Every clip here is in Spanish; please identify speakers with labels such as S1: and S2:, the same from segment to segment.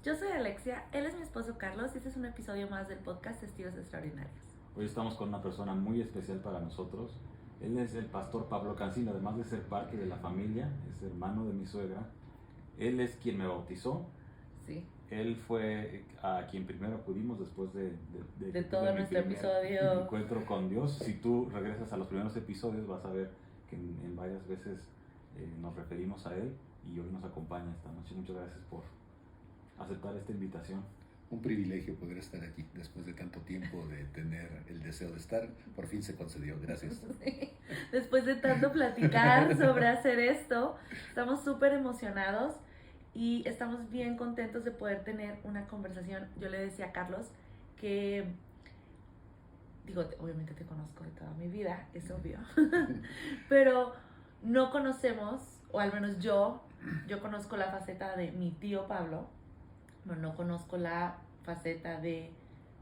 S1: Yo soy Alexia, él es mi esposo Carlos y este es un episodio más del podcast Testigos Extraordinarios.
S2: Hoy estamos con una persona muy especial para nosotros. Él es el pastor Pablo Cancino, además de ser parte de la familia, es hermano de mi suegra. Él es quien me bautizó.
S1: Sí.
S2: Él fue a quien primero acudimos después de
S1: todo nuestro episodio.
S2: Encuentro con Dios. Si tú regresas a los primeros episodios vas a ver que en varias veces nos referimos a Él y hoy nos acompaña esta noche. Muchas gracias por aceptar esta invitación.
S3: Un privilegio poder estar aquí después de tanto tiempo de tener el deseo de estar. Por fin se concedió, gracias.
S1: Sí. Después de tanto platicar sobre hacer esto, estamos súper emocionados y estamos bien contentos de poder tener una conversación. Yo le decía a Carlos que, obviamente te conozco de toda mi vida, es obvio, pero no conocemos, o al menos yo conozco la faceta de mi tío Pablo, pero no conozco la faceta de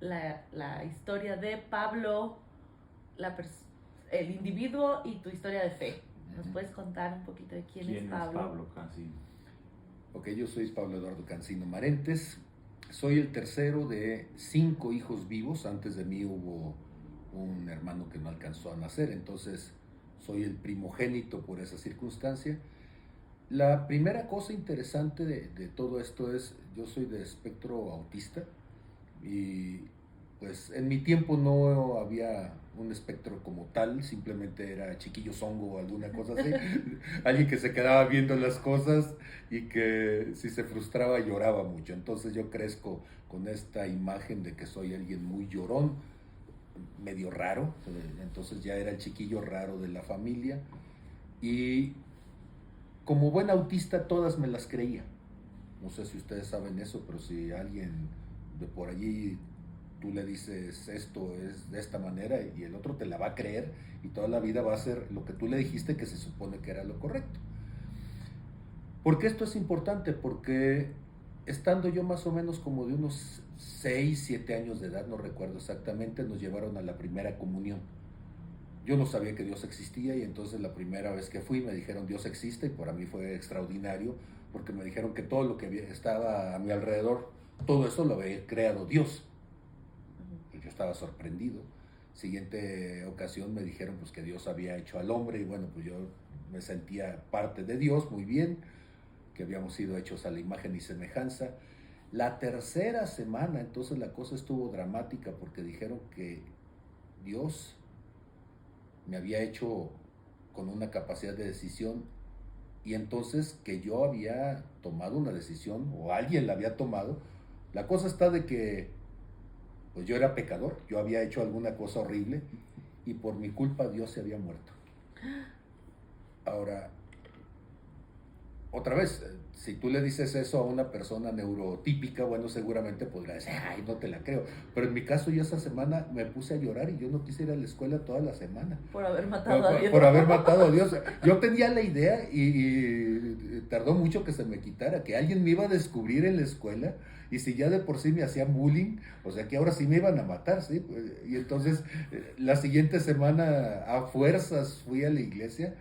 S1: la historia de Pablo, el individuo y tu historia de fe. ¿Nos puedes contar un poquito de quién es Pablo?
S2: ¿Quién es Pablo Cancino?
S3: Ok, yo soy Pablo Eduardo Cancino Marentes. Soy el tercero de 5 hijos vivos. Antes de mí hubo un hermano que no alcanzó a nacer, entonces soy el primogénito por esa circunstancia. La primera cosa interesante de todo esto es, yo soy de espectro autista y pues en mi tiempo no había un espectro como tal, simplemente era chiquillo zongo o alguna cosa así, alguien que se quedaba viendo las cosas y que si se frustraba lloraba mucho. Entonces yo crezco con esta imagen de que soy alguien muy llorón, medio raro, entonces ya era el chiquillo raro de la familia y como buen autista todas me las creía. No sé si ustedes saben eso, pero si alguien de por allí tú le dices esto es de esta manera y el otro te la va a creer y toda la vida va a hacer lo que tú le dijiste que se supone que era lo correcto. ¿Por qué esto es importante? Porque estando yo más o menos como de unos 6, 7 años de edad, no recuerdo exactamente, nos llevaron a la primera comunión. Yo no sabía que Dios existía y entonces la primera vez que fui me dijeron Dios existe y para mí fue extraordinario porque me dijeron que todo lo que estaba a mi alrededor, todo eso lo había creado Dios. Pues yo estaba sorprendido. Siguiente ocasión me dijeron pues que Dios había hecho al hombre y bueno, pues yo me sentía parte de Dios, muy bien, que habíamos sido hechos a la imagen y semejanza. La tercera semana entonces la cosa estuvo dramática porque dijeron que Dios me había hecho con una capacidad de decisión y entonces que yo había tomado una decisión o alguien la había tomado. La cosa está de que pues yo era pecador, yo había hecho alguna cosa horrible y por mi culpa Dios se había muerto. Ahora, otra vez, si tú le dices eso a una persona neurotípica, bueno, seguramente podrá decir, ay, no te la creo. Pero en mi caso, yo esa semana me puse a llorar y yo no quise ir a la escuela toda la semana.
S1: Por haber matado a Dios.
S3: Por haber matado a Dios. Yo tenía la idea y tardó mucho que se me quitara, que alguien me iba a descubrir en la escuela y si ya de por sí me hacían bullying, o sea que ahora sí me iban a matar, ¿sí? Y entonces, la siguiente semana, a fuerzas, fui a la iglesia.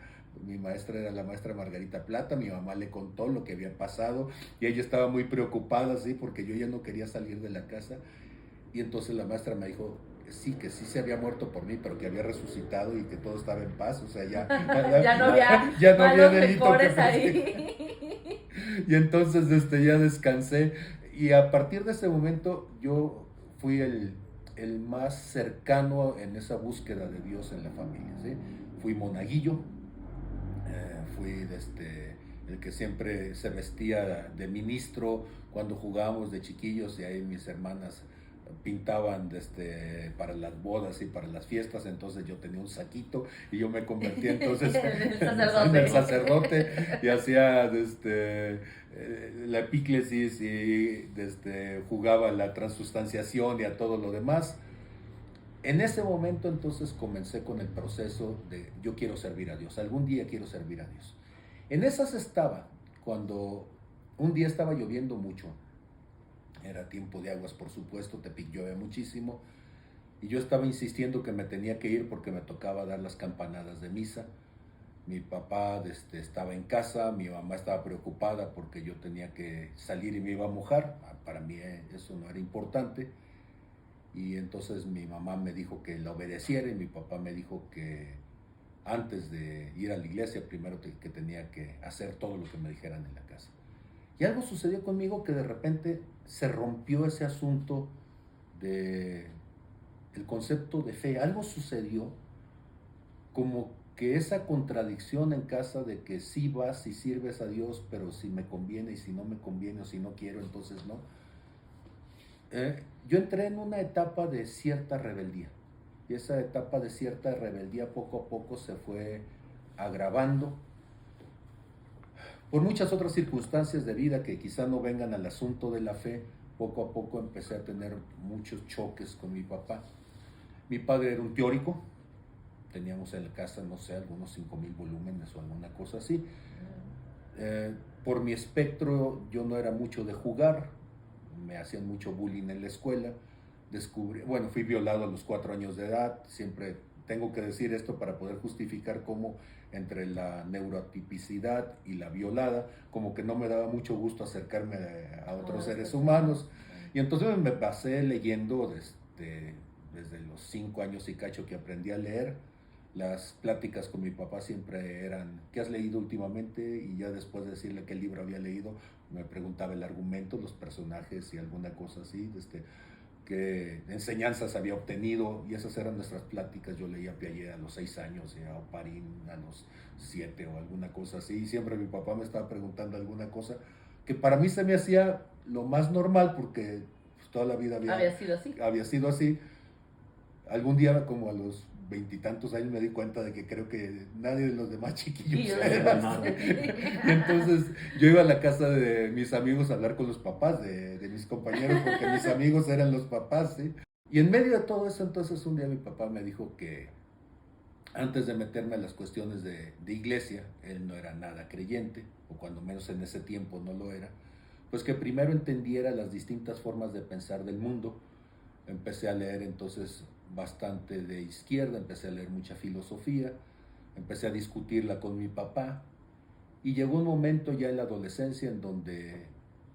S3: Mi maestra era la maestra Margarita Plata, mi mamá le contó lo que había pasado y ella estaba muy preocupada, ¿sí? Porque yo ya no quería salir de la casa y entonces la maestra me dijo que sí se había muerto por mí, pero que había resucitado y que todo estaba en paz, o sea,
S1: ya no había delito que
S3: ahí. Y entonces ya descansé y a partir de ese momento yo fui el más cercano en esa búsqueda de Dios en la familia, ¿sí? Fui monaguillo. Fui el que siempre se vestía de ministro cuando jugábamos de chiquillos y ahí mis hermanas pintaban para las bodas y para las fiestas, entonces yo tenía un saquito y yo me convertí entonces en el sacerdote y hacía la epíclesis y jugaba la transustanciación y a todo lo demás. En ese momento entonces comencé con el proceso de yo quiero servir a Dios, algún día quiero servir a Dios. En esas estaba cuando un día estaba lloviendo mucho, era tiempo de aguas por supuesto, Tepic llueve muchísimo y yo estaba insistiendo que me tenía que ir porque me tocaba dar las campanadas de misa. Mi papá estaba en casa, mi mamá estaba preocupada porque yo tenía que salir y me iba a mojar. Para mí eso no era importante. Y entonces mi mamá me dijo que la obedeciera y mi papá me dijo que antes de ir a la iglesia primero que tenía que hacer todo lo que me dijeran en la casa. Y algo sucedió conmigo que de repente se rompió ese asunto de el concepto de fe. Algo sucedió como que esa contradicción en casa de que sí vas y sirves a Dios, pero si me conviene y si no me conviene o si no quiero, entonces no. Yo entré en una etapa de cierta rebeldía y esa etapa de cierta rebeldía poco a poco se fue agravando por muchas otras circunstancias de vida que quizá no vengan al asunto de la fe. Poco a poco empecé a tener muchos choques con mi papá. Mi padre era un teórico, teníamos en la casa, no sé, algunos 5,000 volúmenes o alguna cosa así. Por mi espectro yo no era mucho de jugar, me hacían mucho bullying en la escuela. Fui violado a los 4 años de edad. Siempre tengo que decir esto para poder justificar cómo entre la neurotipicidad y la violada, como que no me daba mucho gusto acercarme a otros seres humanos. Y entonces me pasé leyendo desde los 5 años y cacho que aprendí a leer. Las pláticas con mi papá siempre eran, ¿qué has leído últimamente? Y ya después de decirle qué libro había leído, me preguntaba el argumento, los personajes y alguna cosa así, qué enseñanzas había obtenido, y esas eran nuestras pláticas. Yo leía Piaget a los 6 años, y a Oparín a los 7 o alguna cosa así, y siempre mi papá me estaba preguntando alguna cosa que para mí se me hacía lo más normal porque pues, toda la vida había sido así. Algún día, como a los 20 y tantos años, me di cuenta de que creo que nadie de los demás chiquillos era así. Y entonces yo iba a la casa de mis amigos a hablar con los papás de mis compañeros, porque mis amigos eran los papás, ¿sí? Y en medio de todo eso, entonces un día mi papá me dijo que antes de meterme a las cuestiones de iglesia, él no era nada creyente, o cuando menos en ese tiempo no lo era, pues que primero entendiera las distintas formas de pensar del mundo. Empecé a leer entonces bastante de izquierda, empecé a leer mucha filosofía, empecé a discutirla con mi papá, y llegó un momento ya en la adolescencia en donde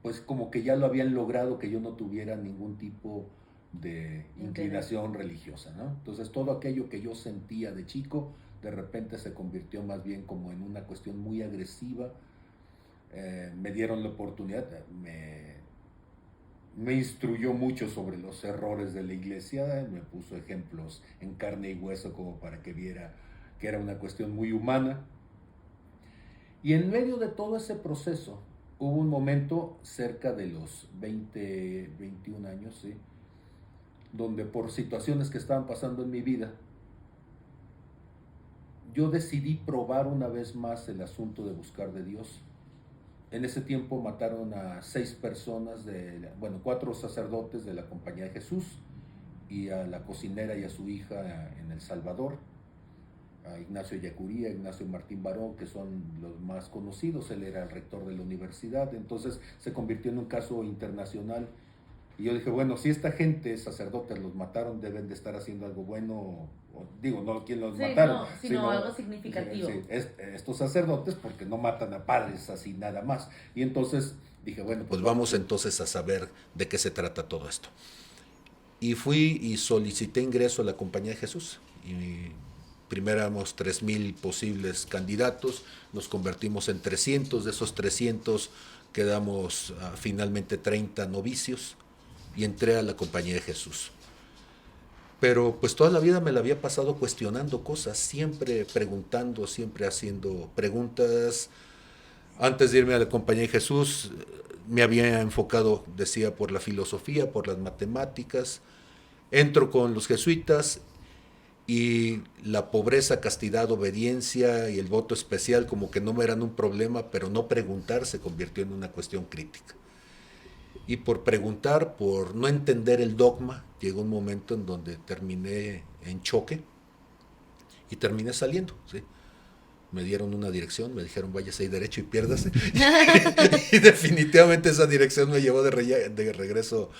S3: pues como que ya lo habían logrado que yo no tuviera ningún tipo de inclinación religiosa, ¿no? Entonces todo aquello que yo sentía de chico de repente se convirtió más bien como en una cuestión muy agresiva. Me dieron la oportunidad, me instruyó mucho sobre los errores de la iglesia, me puso ejemplos en carne y hueso como para que viera que era una cuestión muy humana. Y en medio de todo ese proceso hubo un momento cerca de los 20, 21 años, ¿sí?, donde por situaciones que estaban pasando en mi vida, yo decidí probar una vez más el asunto de buscar de Dios. En ese tiempo mataron a 6 personas, 4 sacerdotes de la Compañía de Jesús, y a la cocinera y a su hija en El Salvador, a Ignacio Yacuría, Ignacio Martín Barón, que son los más conocidos. Él era el rector de la universidad, entonces se convirtió en un caso internacional. Y yo dije, bueno, si esta gente, sacerdotes, los mataron, deben de estar haciendo algo bueno, no quién los mataron,
S1: no, sino algo significativo.
S3: Estos sacerdotes, porque no matan a padres así nada más. Y entonces dije, bueno, pues vamos entonces a saber de qué se trata todo esto. Y fui y solicité ingreso a la Compañía de Jesús. Y primero éramos 3,000 posibles candidatos, nos convertimos en 300, de esos 300 quedamos finalmente 30 novicios, y entré a la Compañía de Jesús. Pero pues toda la vida me la había pasado cuestionando cosas, siempre preguntando, siempre haciendo preguntas. Antes de irme a la Compañía de Jesús me había enfocado, decía, por la filosofía, por las matemáticas. Entro con los jesuitas y la pobreza, castidad, obediencia y el voto especial como que no me eran un problema, pero no preguntar se convirtió en una cuestión crítica. Y por preguntar, por no entender el dogma, llegó un momento en donde terminé en choque y terminé saliendo, ¿sí? Me dieron una dirección, me dijeron váyase ahí derecho y piérdase. Y definitivamente esa dirección me llevó de regreso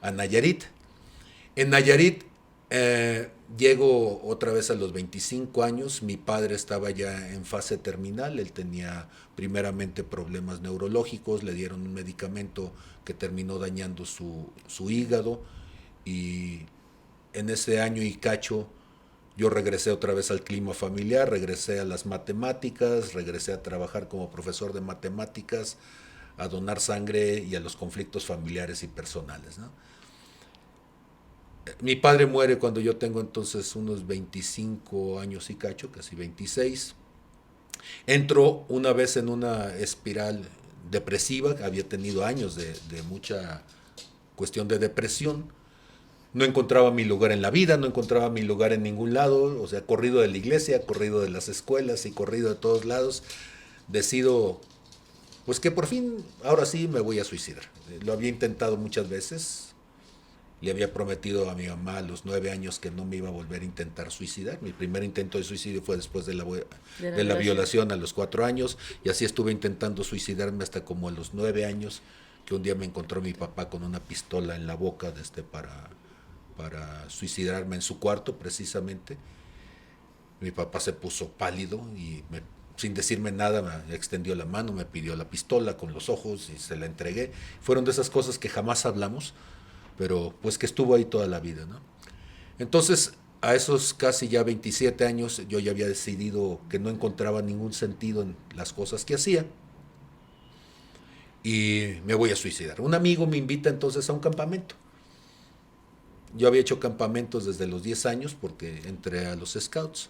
S3: a Nayarit. En Nayarit Llego otra vez a los 25 años, mi padre estaba ya en fase terminal, él tenía primeramente problemas neurológicos, le dieron un medicamento que terminó dañando su hígado, y en ese año y cacho yo regresé otra vez al clima familiar, regresé a las matemáticas, regresé a trabajar como profesor de matemáticas, a donar sangre y a los conflictos familiares y personales, ¿no? Mi padre muere cuando yo tengo entonces unos 25 años y cacho, casi 26. Entro una vez en una espiral depresiva, había tenido años de mucha cuestión de depresión. No encontraba mi lugar en la vida, no encontraba mi lugar en ningún lado, o sea, corrido de la iglesia, corrido de las escuelas y corrido de todos lados. Decido, pues que por fin, ahora sí me voy a suicidar. Lo había intentado muchas veces. Le había prometido a mi mamá a los 9 años que no me iba a volver a intentar suicidar. Mi primer intento de suicidio fue después de la violación a los 4 años, y así estuve intentando suicidarme hasta como a los 9 años, que un día me encontró mi papá con una pistola en la boca para suicidarme en su cuarto precisamente. Mi papá se puso pálido y sin decirme nada me extendió la mano, me pidió la pistola con los ojos y se la entregué. Fueron de esas cosas que jamás hablamos, pero pues que estuvo ahí toda la vida, ¿no? Entonces, a esos casi ya 27 años, yo ya había decidido que no encontraba ningún sentido en las cosas que hacía, y me voy a suicidar. Un amigo me invita entonces a un campamento. Yo había hecho campamentos desde los 10 años porque entré a los Scouts,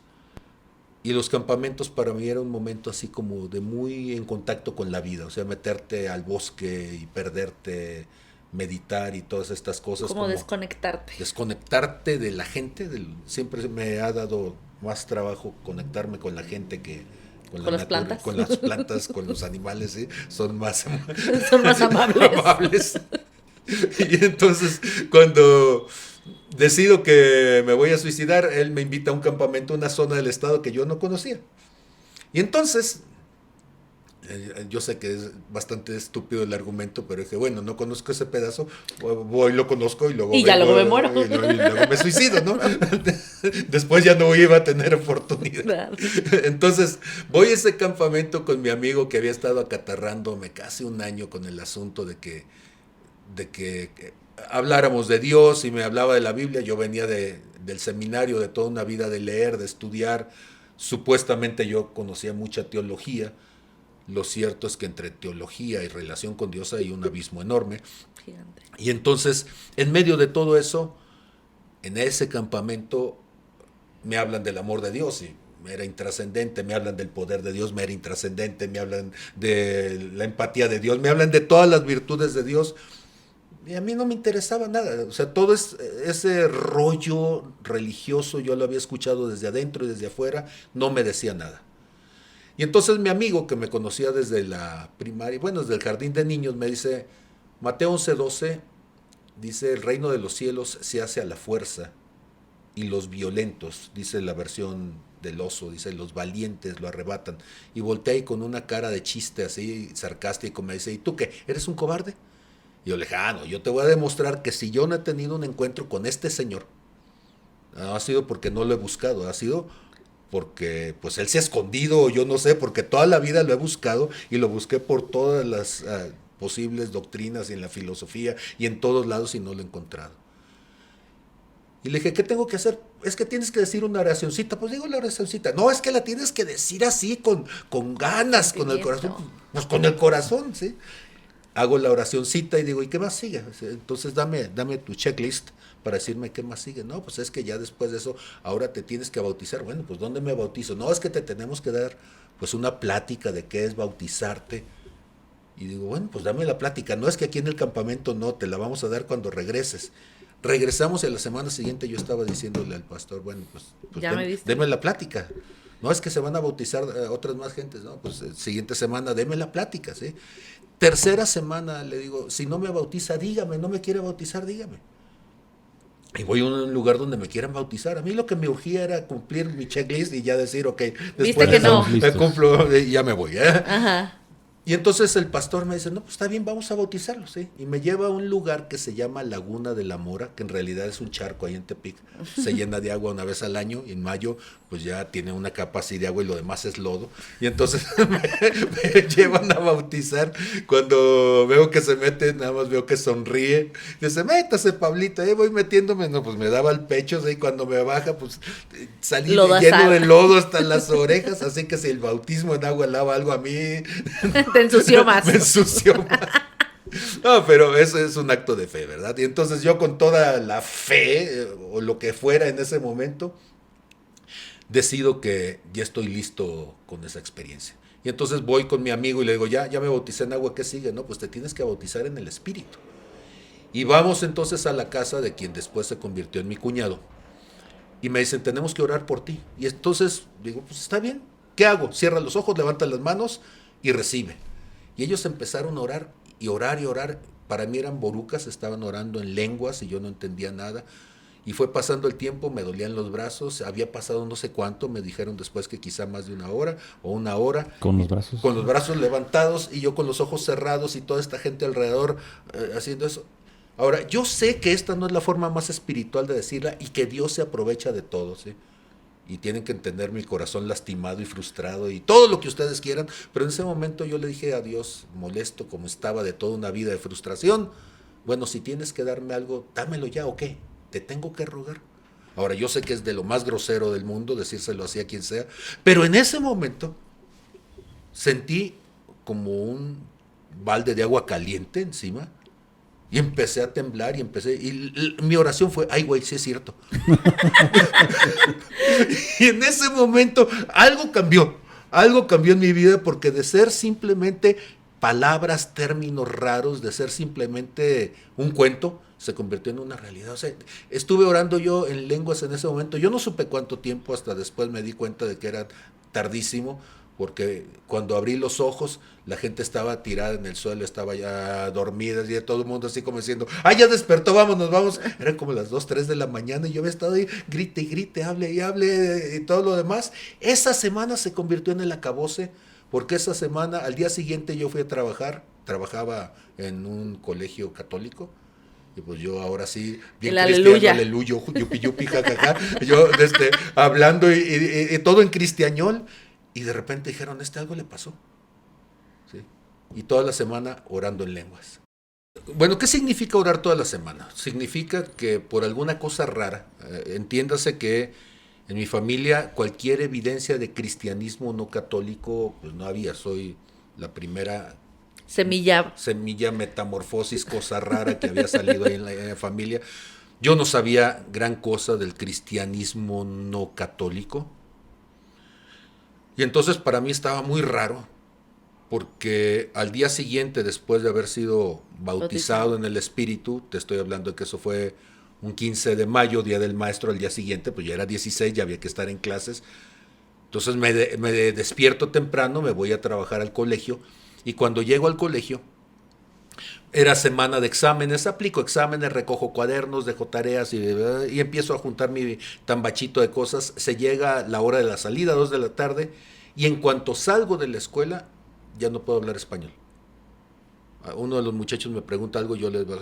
S3: y los campamentos para mí era un momento así como de muy en contacto con la vida, o sea, meterte al bosque y perderte, meditar y todas estas cosas.
S1: Como desconectarte.
S3: Desconectarte de la gente. Siempre me ha dado más trabajo conectarme con la gente que
S1: con las plantas.
S3: Con las plantas, con los animales, ¿sí? Son más
S1: amables.
S3: Y entonces, cuando decido que me voy a suicidar, él me invita a un campamento, una zona del estado que yo no conocía. Y entonces, yo sé que es bastante estúpido el argumento, pero dije, bueno, no conozco ese pedazo, voy, lo conozco y luego...
S1: Y ya luego me muero.
S3: Y luego me suicido, ¿no? Después ya no iba a tener oportunidad. Claro. Entonces, voy a ese campamento con mi amigo que había estado acatarrándome casi un año con el asunto de que habláramos de Dios, y me hablaba de la Biblia. Yo venía del seminario, de toda una vida de leer, de estudiar. Supuestamente yo conocía mucha teología. Lo cierto es que entre teología y relación con Dios hay un abismo enorme. Gigante. Y entonces, en medio de todo eso, en ese campamento me hablan del amor de Dios y me era intrascendente, me hablan del poder de Dios, me era intrascendente, me hablan de la empatía de Dios, me hablan de todas las virtudes de Dios, y a mí no me interesaba nada. O sea, todo ese rollo religioso yo lo había escuchado desde adentro y desde afuera, no me decía nada. Y entonces mi amigo, que me conocía desde la primaria, bueno, desde el jardín de niños, me dice, Mateo 11:12, dice, el reino de los cielos se hace a la fuerza, y los violentos, dice la versión del Oso, dice, los valientes lo arrebatan. Y voltea y con una cara de chiste así, sarcástico, me dice, ¿y tú qué? ¿Eres un cobarde? Y yo le dije, no, yo te voy a demostrar que si yo no he tenido un encuentro con este señor, no ha sido porque no lo he buscado, ha sido porque pues él se ha escondido, yo no sé, porque toda la vida lo he buscado, y lo busqué por todas las posibles doctrinas y en la filosofía y en todos lados, y no lo he encontrado. Y le dije, ¿qué tengo que hacer? Es que tienes que decir una oracioncita. Pues digo la oracioncita. No, es que la tienes que decir así, con ganas, con el corazón. Pues con el corazón, ¿sí? Hago la oracioncita y digo, ¿y qué más sigue? Entonces dame tu checklist para decirme qué más sigue. No, pues es que ya después de eso, ahora te tienes que bautizar. Bueno, pues ¿dónde me bautizo? No, es que te tenemos que dar pues una plática de qué es bautizarte. Y digo, bueno, pues dame la plática. No, es que aquí en el campamento no, te la vamos a dar cuando regreses. Regresamos y a la semana siguiente yo estaba diciéndole al pastor, bueno, pues deme la plática. No, es que se van a bautizar otras más gentes. No, pues siguiente semana deme la plática, ¿sí? Tercera semana le digo, si no me bautiza, dígame, no me quiere bautizar, dígame. Y voy a un lugar donde me quieran bautizar. A mí lo que me urgía era cumplir mi checklist y ya decir, ok, después de eso me cumplo y ya me voy.
S1: Ajá.
S3: Y entonces el pastor me dice, no, pues está bien, vamos a bautizarlos, ¿sí? Y me lleva a un lugar que se llama Laguna de la Mora, que en realidad es un charco ahí en Tepic. Se llena de agua una vez al año, y en mayo pues ya tiene una capa así de agua y lo demás es lodo. Y entonces me llevan a bautizar. Cuando veo que se mete, nada más veo que sonríe. Dice, métase, Pablito, voy metiéndome. No, pues me daba el pecho, ¿sí? Y cuando me baja, pues salí lleno de lodo hasta las orejas. Así que si el bautismo en agua helada algo a mí...
S1: Te ensució más.
S3: Me ensució más. No, pero eso es un acto de fe, ¿verdad? Y entonces yo con toda la fe, o lo que fuera en ese momento, decido que ya estoy listo con esa experiencia. Y entonces voy con mi amigo y le digo, ya me bauticé en agua, ¿qué sigue? No, pues te tienes que bautizar en el Espíritu. Y vamos entonces a la casa de quien después se convirtió en mi cuñado. Y me dicen, tenemos que orar por ti. Y entonces digo, pues está bien, ¿qué hago? Cierra los ojos, levanta las manos y recibe. Y ellos empezaron a orar y orar y orar. Para mí eran borucas, estaban orando en lenguas y yo no entendía nada. Y fue pasando el tiempo, me dolían los brazos, había pasado no sé cuánto, me dijeron después que quizá más de una hora o una hora.
S2: ¿Con los brazos?
S3: Con los brazos levantados y yo con los ojos cerrados y toda esta gente alrededor haciendo eso. Ahora, yo sé que esta no es la forma más espiritual de decirla y que Dios se aprovecha de todo, ¿sí? Y tienen que entender mi corazón lastimado y frustrado y todo lo que ustedes quieran, pero en ese momento yo le dije a Dios, molesto como estaba de toda una vida de frustración, bueno, si tienes que darme algo, dámelo ya, ¿o qué? Te tengo que rogar. Ahora, yo sé que es de lo más grosero del mundo decírselo así a quien sea, pero en ese momento sentí como un balde de agua caliente encima y empecé a temblar y mi oración fue, ay güey, sí es cierto. Y en ese momento algo cambió en mi vida, porque de ser simplemente palabras, términos raros, de ser simplemente un cuento, se convirtió en una realidad. O sea, estuve orando yo en lenguas en ese momento, yo no supe cuánto tiempo, hasta después me di cuenta de que era tardísimo, porque cuando abrí los ojos, la gente estaba tirada en el suelo, estaba ya dormida, y todo el mundo así como diciendo, ya despertó, vámonos, vamos. Eran como las 2, 3 de la mañana y yo había estado ahí, grite y grite, hable y hable y todo lo demás. Esa semana se convirtió en el acabose, porque esa semana, al día siguiente yo fui a trabajar, trabajaba en un colegio católico, y pues yo ahora sí, bien
S1: el
S3: cristiano, aleluya, yupi yupi, jajaja, yo hablando y todo en cristiañol. Y de repente dijeron, algo le pasó. ¿Sí? Y toda la semana orando en lenguas. Bueno, ¿qué significa orar toda la semana? Significa que por alguna cosa rara, entiéndase que en mi familia cualquier evidencia de cristianismo no católico, pues no había. Soy la primera semilla metamorfosis, cosa rara que había salido ahí en la familia. Yo no sabía gran cosa del cristianismo no católico. Y entonces para mí estaba muy raro, porque al día siguiente, después de haber sido bautizado en el Espíritu, te estoy hablando de que eso fue un 15 de mayo, Día del Maestro, al día siguiente, pues ya era 16, ya había que estar en clases. Entonces me despierto temprano, me voy a trabajar al colegio, y cuando llego al colegio, era semana de exámenes, aplico exámenes, recojo cuadernos, dejo tareas y empiezo a juntar mi tambachito de cosas. Se llega la hora de la salida, 2 de la tarde, y en cuanto salgo de la escuela, ya no puedo hablar español. Uno de los muchachos me pregunta algo, yo le digo,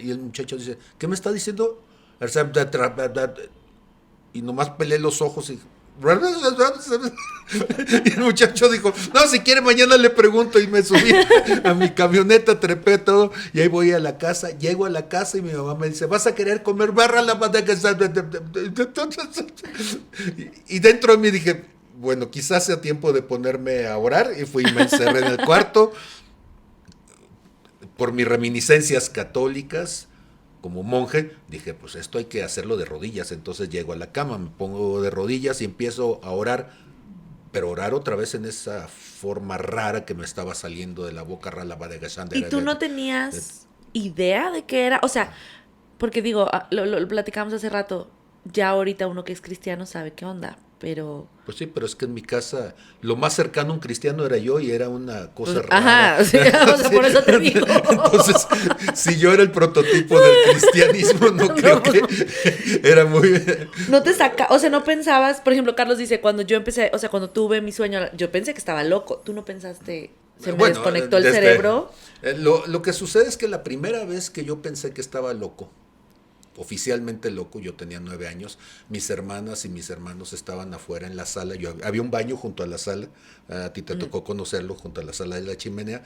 S3: y el muchacho dice, ¿qué me está diciendo? Y nomás peleé los ojos y... Y el muchacho dijo, no, si quiere mañana le pregunto, y me subí a mi camioneta, trepé todo y ahí voy a la casa. Llego a la casa y mi mamá me dice, ¿vas a querer comer barra la bandeja? Y dentro de mí dije, bueno, quizás sea tiempo de ponerme a orar, y fui y me encerré en el cuarto por mis reminiscencias católicas. Como monje, dije, pues esto hay que hacerlo de rodillas. Entonces llego a la cama, me pongo de rodillas y empiezo a orar, pero orar otra vez en esa forma rara que me estaba saliendo de la boca.
S1: ¿Y tú no tenías idea de qué era? O sea, porque digo, lo platicamos hace rato, ya ahorita uno que es cristiano sabe qué onda, pero...
S3: Pues sí, pero es que en mi casa lo más cercano a un cristiano era yo, y era una cosa rara.
S1: Ajá, sí, o sea, por eso te digo.
S3: Entonces, si yo era el prototipo del cristianismo, no creo que era muy...
S1: No te saca, o sea, no pensabas, por ejemplo, Carlos dice, cuando yo empecé, o sea, cuando tuve mi sueño, yo pensé que estaba loco. ¿Tú no pensaste se me
S3: Bueno,
S1: desconectó el
S3: desde-
S1: cerebro.
S3: Lo que sucede es que la primera vez que yo pensé que estaba loco, oficialmente loco, yo tenía 9 años, mis hermanas y mis hermanos estaban afuera en la sala, había un baño junto a la sala, a ti te tocó conocerlo, junto a la sala de la chimenea,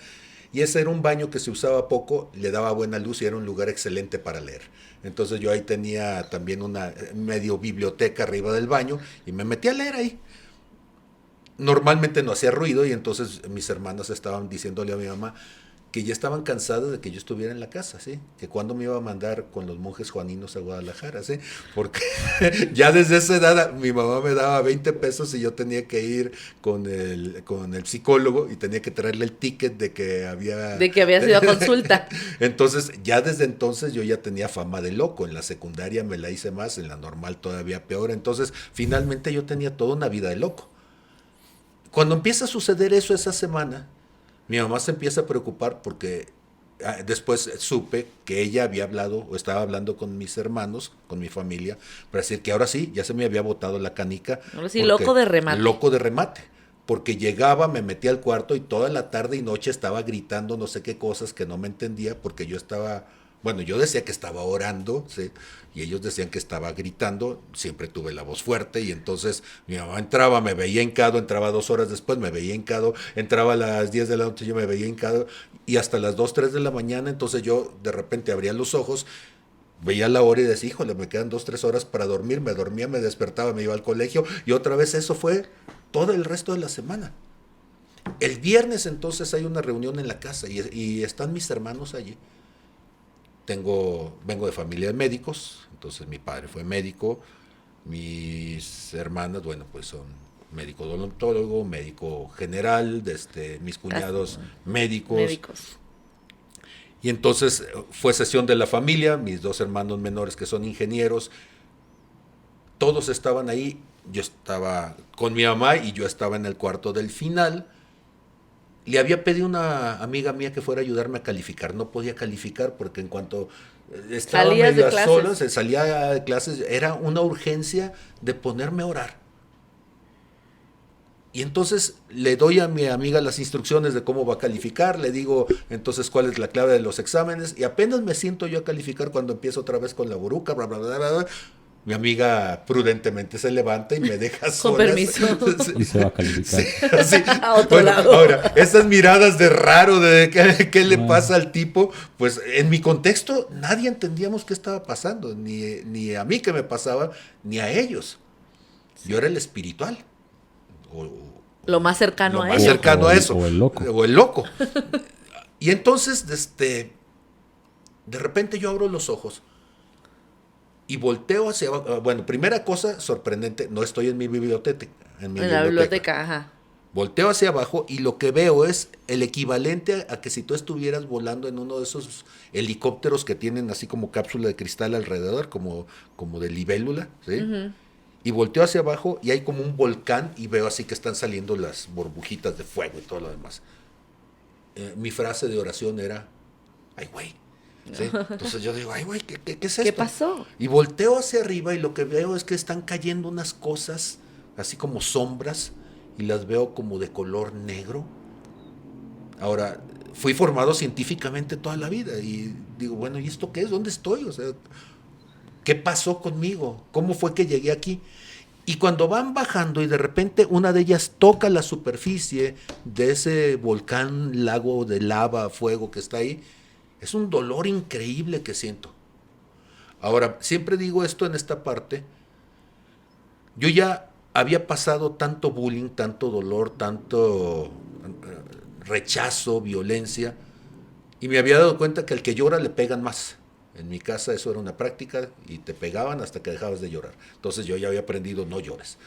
S3: y ese era un baño que se usaba poco, le daba buena luz y era un lugar excelente para leer. Entonces yo ahí tenía también una medio biblioteca arriba del baño y me metí a leer ahí. Normalmente no hacía ruido y entonces mis hermanas estaban diciéndole a mi mamá que ya estaban cansadas de que yo estuviera en la casa, ¿sí? Que cuando me iba a mandar con los monjes juaninos a Guadalajara, ¿sí? Porque ya desde esa edad mi mamá me daba 20 pesos y yo tenía que ir con el psicólogo y tenía que traerle el ticket de que había...
S1: De que había sido a consulta.
S3: Entonces, ya desde entonces yo ya tenía fama de loco. En la secundaria me la hice más, en la normal todavía peor. Entonces, finalmente yo tenía toda una vida de loco. Cuando empieza a suceder eso esa semana, mi mamá se empieza a preocupar porque después supe que ella había hablado o estaba hablando con mis hermanos, con mi familia, para decir que ahora sí, ya se me había botado la canica.
S1: Ahora sí, loco de remate.
S3: Loco de remate. Porque llegaba, me metía al cuarto y toda la tarde y noche estaba gritando no sé qué cosas que no me entendía porque yo estaba... Bueno, yo decía que estaba orando, ¿sí? Y ellos decían que estaba gritando, siempre tuve la voz fuerte y entonces mi mamá entraba, me veía hincado, entraba 2 horas después, me veía hincado, entraba a las 10 de la noche, yo me veía hincado y hasta las 2, 3 de la mañana, entonces yo de repente abría los ojos, veía la hora y decía, híjole, me quedan 2, 3 horas para dormir, me dormía, me despertaba, me iba al colegio y otra vez eso fue todo el resto de la semana. El viernes entonces hay una reunión en la casa y están mis hermanos allí. Vengo de familia de médicos, entonces mi padre fue médico, mis hermanas, bueno, pues son médico odontólogo, médico general, mis cuñados médicos. Y entonces fue sesión de la familia, mis 2 hermanos menores que son ingenieros, todos estaban ahí, yo estaba con mi mamá y yo estaba en el cuarto del final. Le había pedido a una amiga mía que fuera a ayudarme a calificar. No podía calificar porque en cuanto estaba medio sola, se salía de clases, era una urgencia de ponerme a orar. Y entonces le doy a mi amiga las instrucciones de cómo va a calificar, le digo entonces cuál es la clave de los exámenes y apenas me siento yo a calificar cuando empiezo otra vez con la buruca, bla, bla, bla, bla, bla. Mi amiga prudentemente se levanta y me deja sola.
S1: Con permiso.
S2: Y se va a calificar.
S3: Sí, así.
S1: A otro lado.
S3: Ahora, esas miradas de raro, de qué le pasa al tipo, pues en mi contexto nadie entendíamos qué estaba pasando, ni a mí qué me pasaba, ni a ellos. Yo era el espiritual.
S1: Lo más cercano a
S3: más
S1: ellos.
S3: cercano a eso.
S2: O el loco.
S3: O el loco. Y entonces, de repente yo abro los ojos. Y volteo hacia abajo. Bueno, primera cosa sorprendente, no estoy en mi biblioteca. En
S1: la biblioteca, ajá.
S3: Volteo hacia abajo y lo que veo es el equivalente a que si tú estuvieras volando en uno de esos helicópteros que tienen así como cápsula de cristal alrededor, como de libélula, ¿sí? Uh-huh. Y volteo hacia abajo y hay como un volcán y veo así que están saliendo las burbujitas de fuego y todo lo demás. Mi frase de oración era, ay, güey. ¿Sí? Entonces yo digo, ay, güey, ¿qué es esto?
S1: ¿Qué pasó?
S3: Y volteo hacia arriba y lo que veo es que están cayendo unas cosas, así como sombras, y las veo como de color negro. Ahora, fui formado científicamente toda la vida y digo, bueno, ¿y esto qué es? ¿Dónde estoy? O sea, ¿qué pasó conmigo? ¿Cómo fue que llegué aquí? Y cuando van bajando y de repente una de ellas toca la superficie de ese volcán, lago de lava, fuego que está ahí, es un dolor increíble que siento. Ahora, siempre digo esto en esta parte. Yo ya había pasado tanto bullying, tanto dolor, tanto rechazo, violencia, y me había dado cuenta que al que llora le pegan más. En mi casa eso era una práctica y te pegaban hasta que dejabas de llorar. Entonces yo ya había aprendido no llores.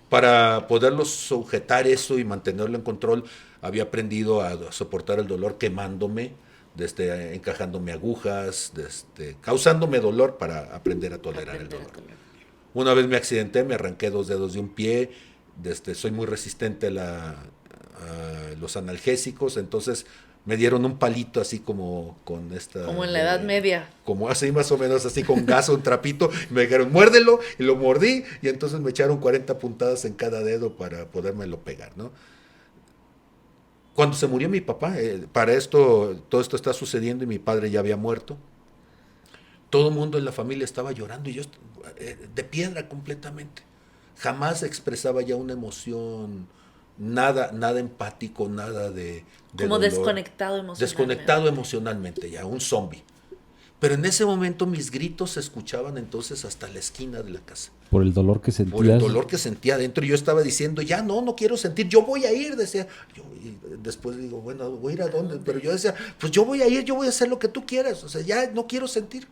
S3: Para poderlo sujetar eso y mantenerlo en control, había aprendido a soportar el dolor quemándome, encajándome agujas, causándome dolor para aprender a tolerar el dolor. Una vez me accidenté, me arranqué 2 dedos de un pie, soy muy resistente a los analgésicos, entonces me dieron un palito así como con esta...
S1: Como en la Edad Media.
S3: Como así más o menos, así con gas, un trapito, y me dijeron, muérdelo, y lo mordí, y entonces me echaron 40 puntadas en cada dedo para podérmelo pegar, ¿no? Cuando se murió mi papá, para esto, todo esto está sucediendo y mi padre ya había muerto. Todo el mundo en la familia estaba llorando y yo de piedra completamente. Jamás expresaba ya una emoción, nada empático, nada de
S1: Como
S3: dolor.
S1: desconectado emocionalmente.
S3: Desconectado emocionalmente ya, un zombie. Pero en ese momento mis gritos se escuchaban entonces hasta la esquina de la casa.
S4: Por el dolor que sentías.
S3: Por el dolor que sentía adentro. Y yo estaba diciendo, ya no quiero sentir, yo voy a ir, decía. Y después digo, bueno, voy a ir a dónde. Pero yo decía, pues yo voy a ir, yo voy a hacer lo que tú quieras. O sea, ya no quiero sentir.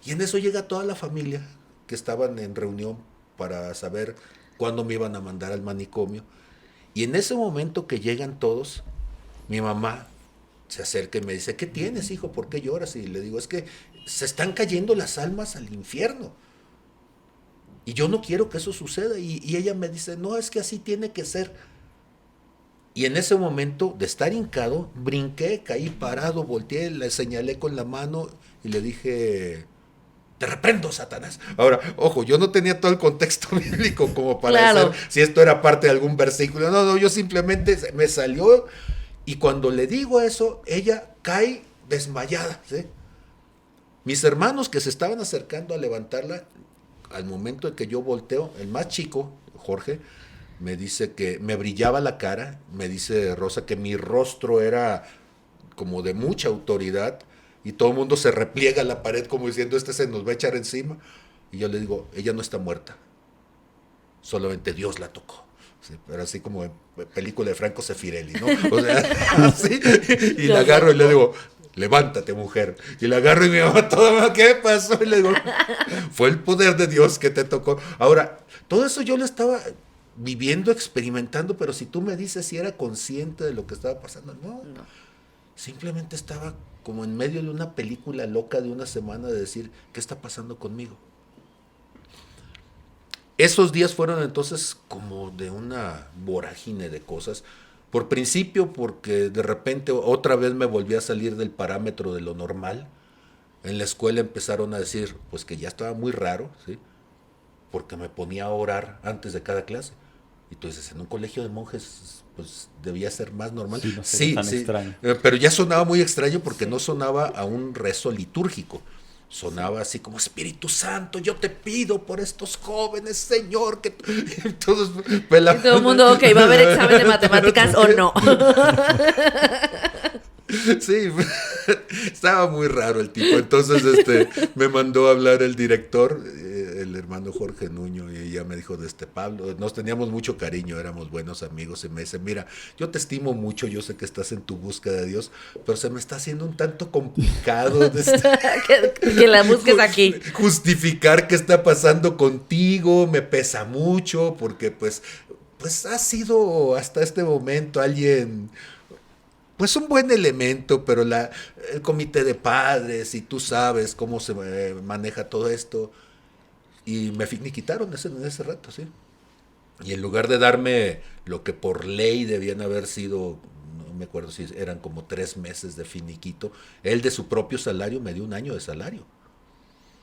S3: Y en eso llega toda la familia que estaban en reunión para saber cuándo me iban a mandar al manicomio. Y en ese momento que llegan todos, mi mamá se acerca y me dice, ¿qué tienes, hijo? ¿Por qué lloras? Y le digo, es que se están cayendo las almas al infierno. Y yo no quiero que eso suceda. Y ella me dice, no, es que así tiene que ser. Y en ese momento de estar hincado, brinqué, caí parado, volteé, le señalé con la mano y le dije, te reprendo, Satanás. Ahora, ojo, yo no tenía todo el contexto bíblico como para saber si esto era parte de algún versículo. No, yo simplemente me salió y cuando le digo eso, ella cae desmayada, ¿sí? Mis hermanos que se estaban acercando a levantarla, al momento en que yo volteo, el más chico, Jorge, me dice que me brillaba la cara, me dice Rosa que mi rostro era como de mucha autoridad y todo el mundo se repliega a la pared como diciendo, este se nos va a echar encima. Y yo le digo, ella no está muerta, solamente Dios la tocó. Sí, pero así como en película de Franco Sefirelli, ¿no? O sea, así, y la agarro y le digo, levántate, mujer. Y la agarro y mi mamá toda, ¿qué pasó? Y le digo, fue el poder de Dios que te tocó. Ahora, todo eso yo lo estaba viviendo, experimentando, pero si tú me dices si era consciente de lo que estaba pasando, no. Simplemente estaba como en medio de una película loca de una semana de decir, ¿qué está pasando conmigo? Esos días fueron entonces como de una vorágine de cosas. Por principio, porque de repente otra vez me volví a salir del parámetro de lo normal. En la escuela empezaron a decir, pues que ya estaba muy raro, ¿sí? Porque me ponía a orar antes de cada clase. Y tú dices, en un colegio de monjes, pues debía ser más normal.
S2: Sí, no sería tan extraño.
S3: Pero ya sonaba muy extraño porque no sonaba a un rezo litúrgico. Sonaba así como, Espíritu Santo, yo te pido por estos jóvenes, Señor, que todos
S1: y todo el mundo, ok, ¿va a haber examen de matemáticas o no?
S3: Sí, estaba muy raro el tipo. Entonces me mandó a hablar el director, el hermano Jorge Nuño, y ella me dijo, Pablo, nos teníamos mucho cariño, éramos buenos amigos, y me dice, mira, yo te estimo mucho, yo sé que estás en tu búsqueda de Dios, pero se me está haciendo un tanto complicado
S1: que la busques aquí.
S3: Justificar qué está pasando contigo, me pesa mucho, porque pues has sido hasta este momento alguien, pues un buen elemento, pero el comité de padres y tú sabes cómo se maneja todo esto. Y me finiquitaron en ese rato, sí. Y en lugar de darme lo que por ley debían haber sido, no me acuerdo si eran como 3 meses de finiquito, él de su propio salario me dio 1 año de salario.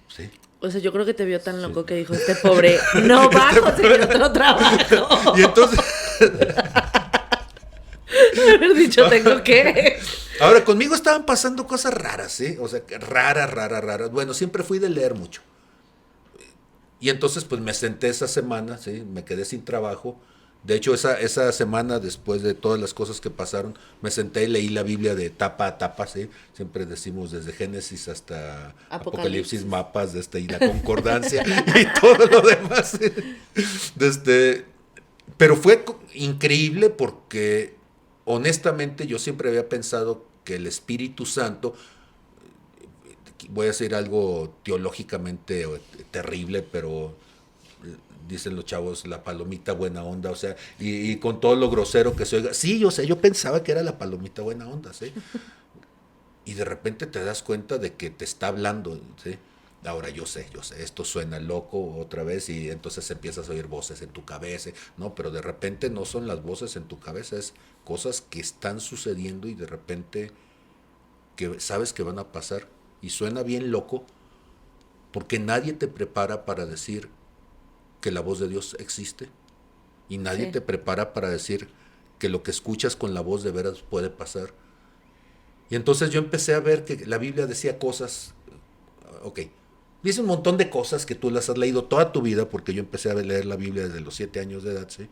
S3: Sí.
S1: O sea, yo creo que te vio tan loco que dijo, este pobre no va a conseguir otro trabajo.
S3: Y entonces...
S1: haber dicho, tengo que...
S3: Ahora, conmigo estaban pasando cosas raras, ¿sí? O sea, raras. Bueno, siempre fui de leer mucho. Y entonces, pues me senté esa semana, ¿sí? Me quedé sin trabajo. De hecho, esa semana, después de todas las cosas que pasaron, me senté y leí la Biblia de tapa a tapa, ¿sí? Siempre decimos desde Génesis hasta Apocalipsis, mapas, y la concordancia y todo lo demás. Pero fue increíble porque, honestamente, yo siempre había pensado que el Espíritu Santo, voy a decir algo teológicamente terrible, pero dicen los chavos, la palomita buena onda, o sea, y con todo lo grosero que se oiga. Sí, yo pensaba que era la palomita buena onda, ¿sí? Y de repente te das cuenta de que te está hablando, ¿sí? Ahora yo sé, esto suena loco otra vez y entonces empiezas a oír voces en tu cabeza, ¿no? Pero de repente no son las voces en tu cabeza, es cosas que están sucediendo y de repente que sabes que van a pasar y suena bien loco porque nadie te prepara para decir que la voz de Dios existe y nadie te prepara para decir que lo que escuchas con la voz de veras puede pasar. Y entonces yo empecé a ver que la Biblia decía cosas, ok, dice un montón de cosas que tú las has leído toda tu vida, porque yo empecé a leer la Biblia desde los 7 años de edad, ¿sí?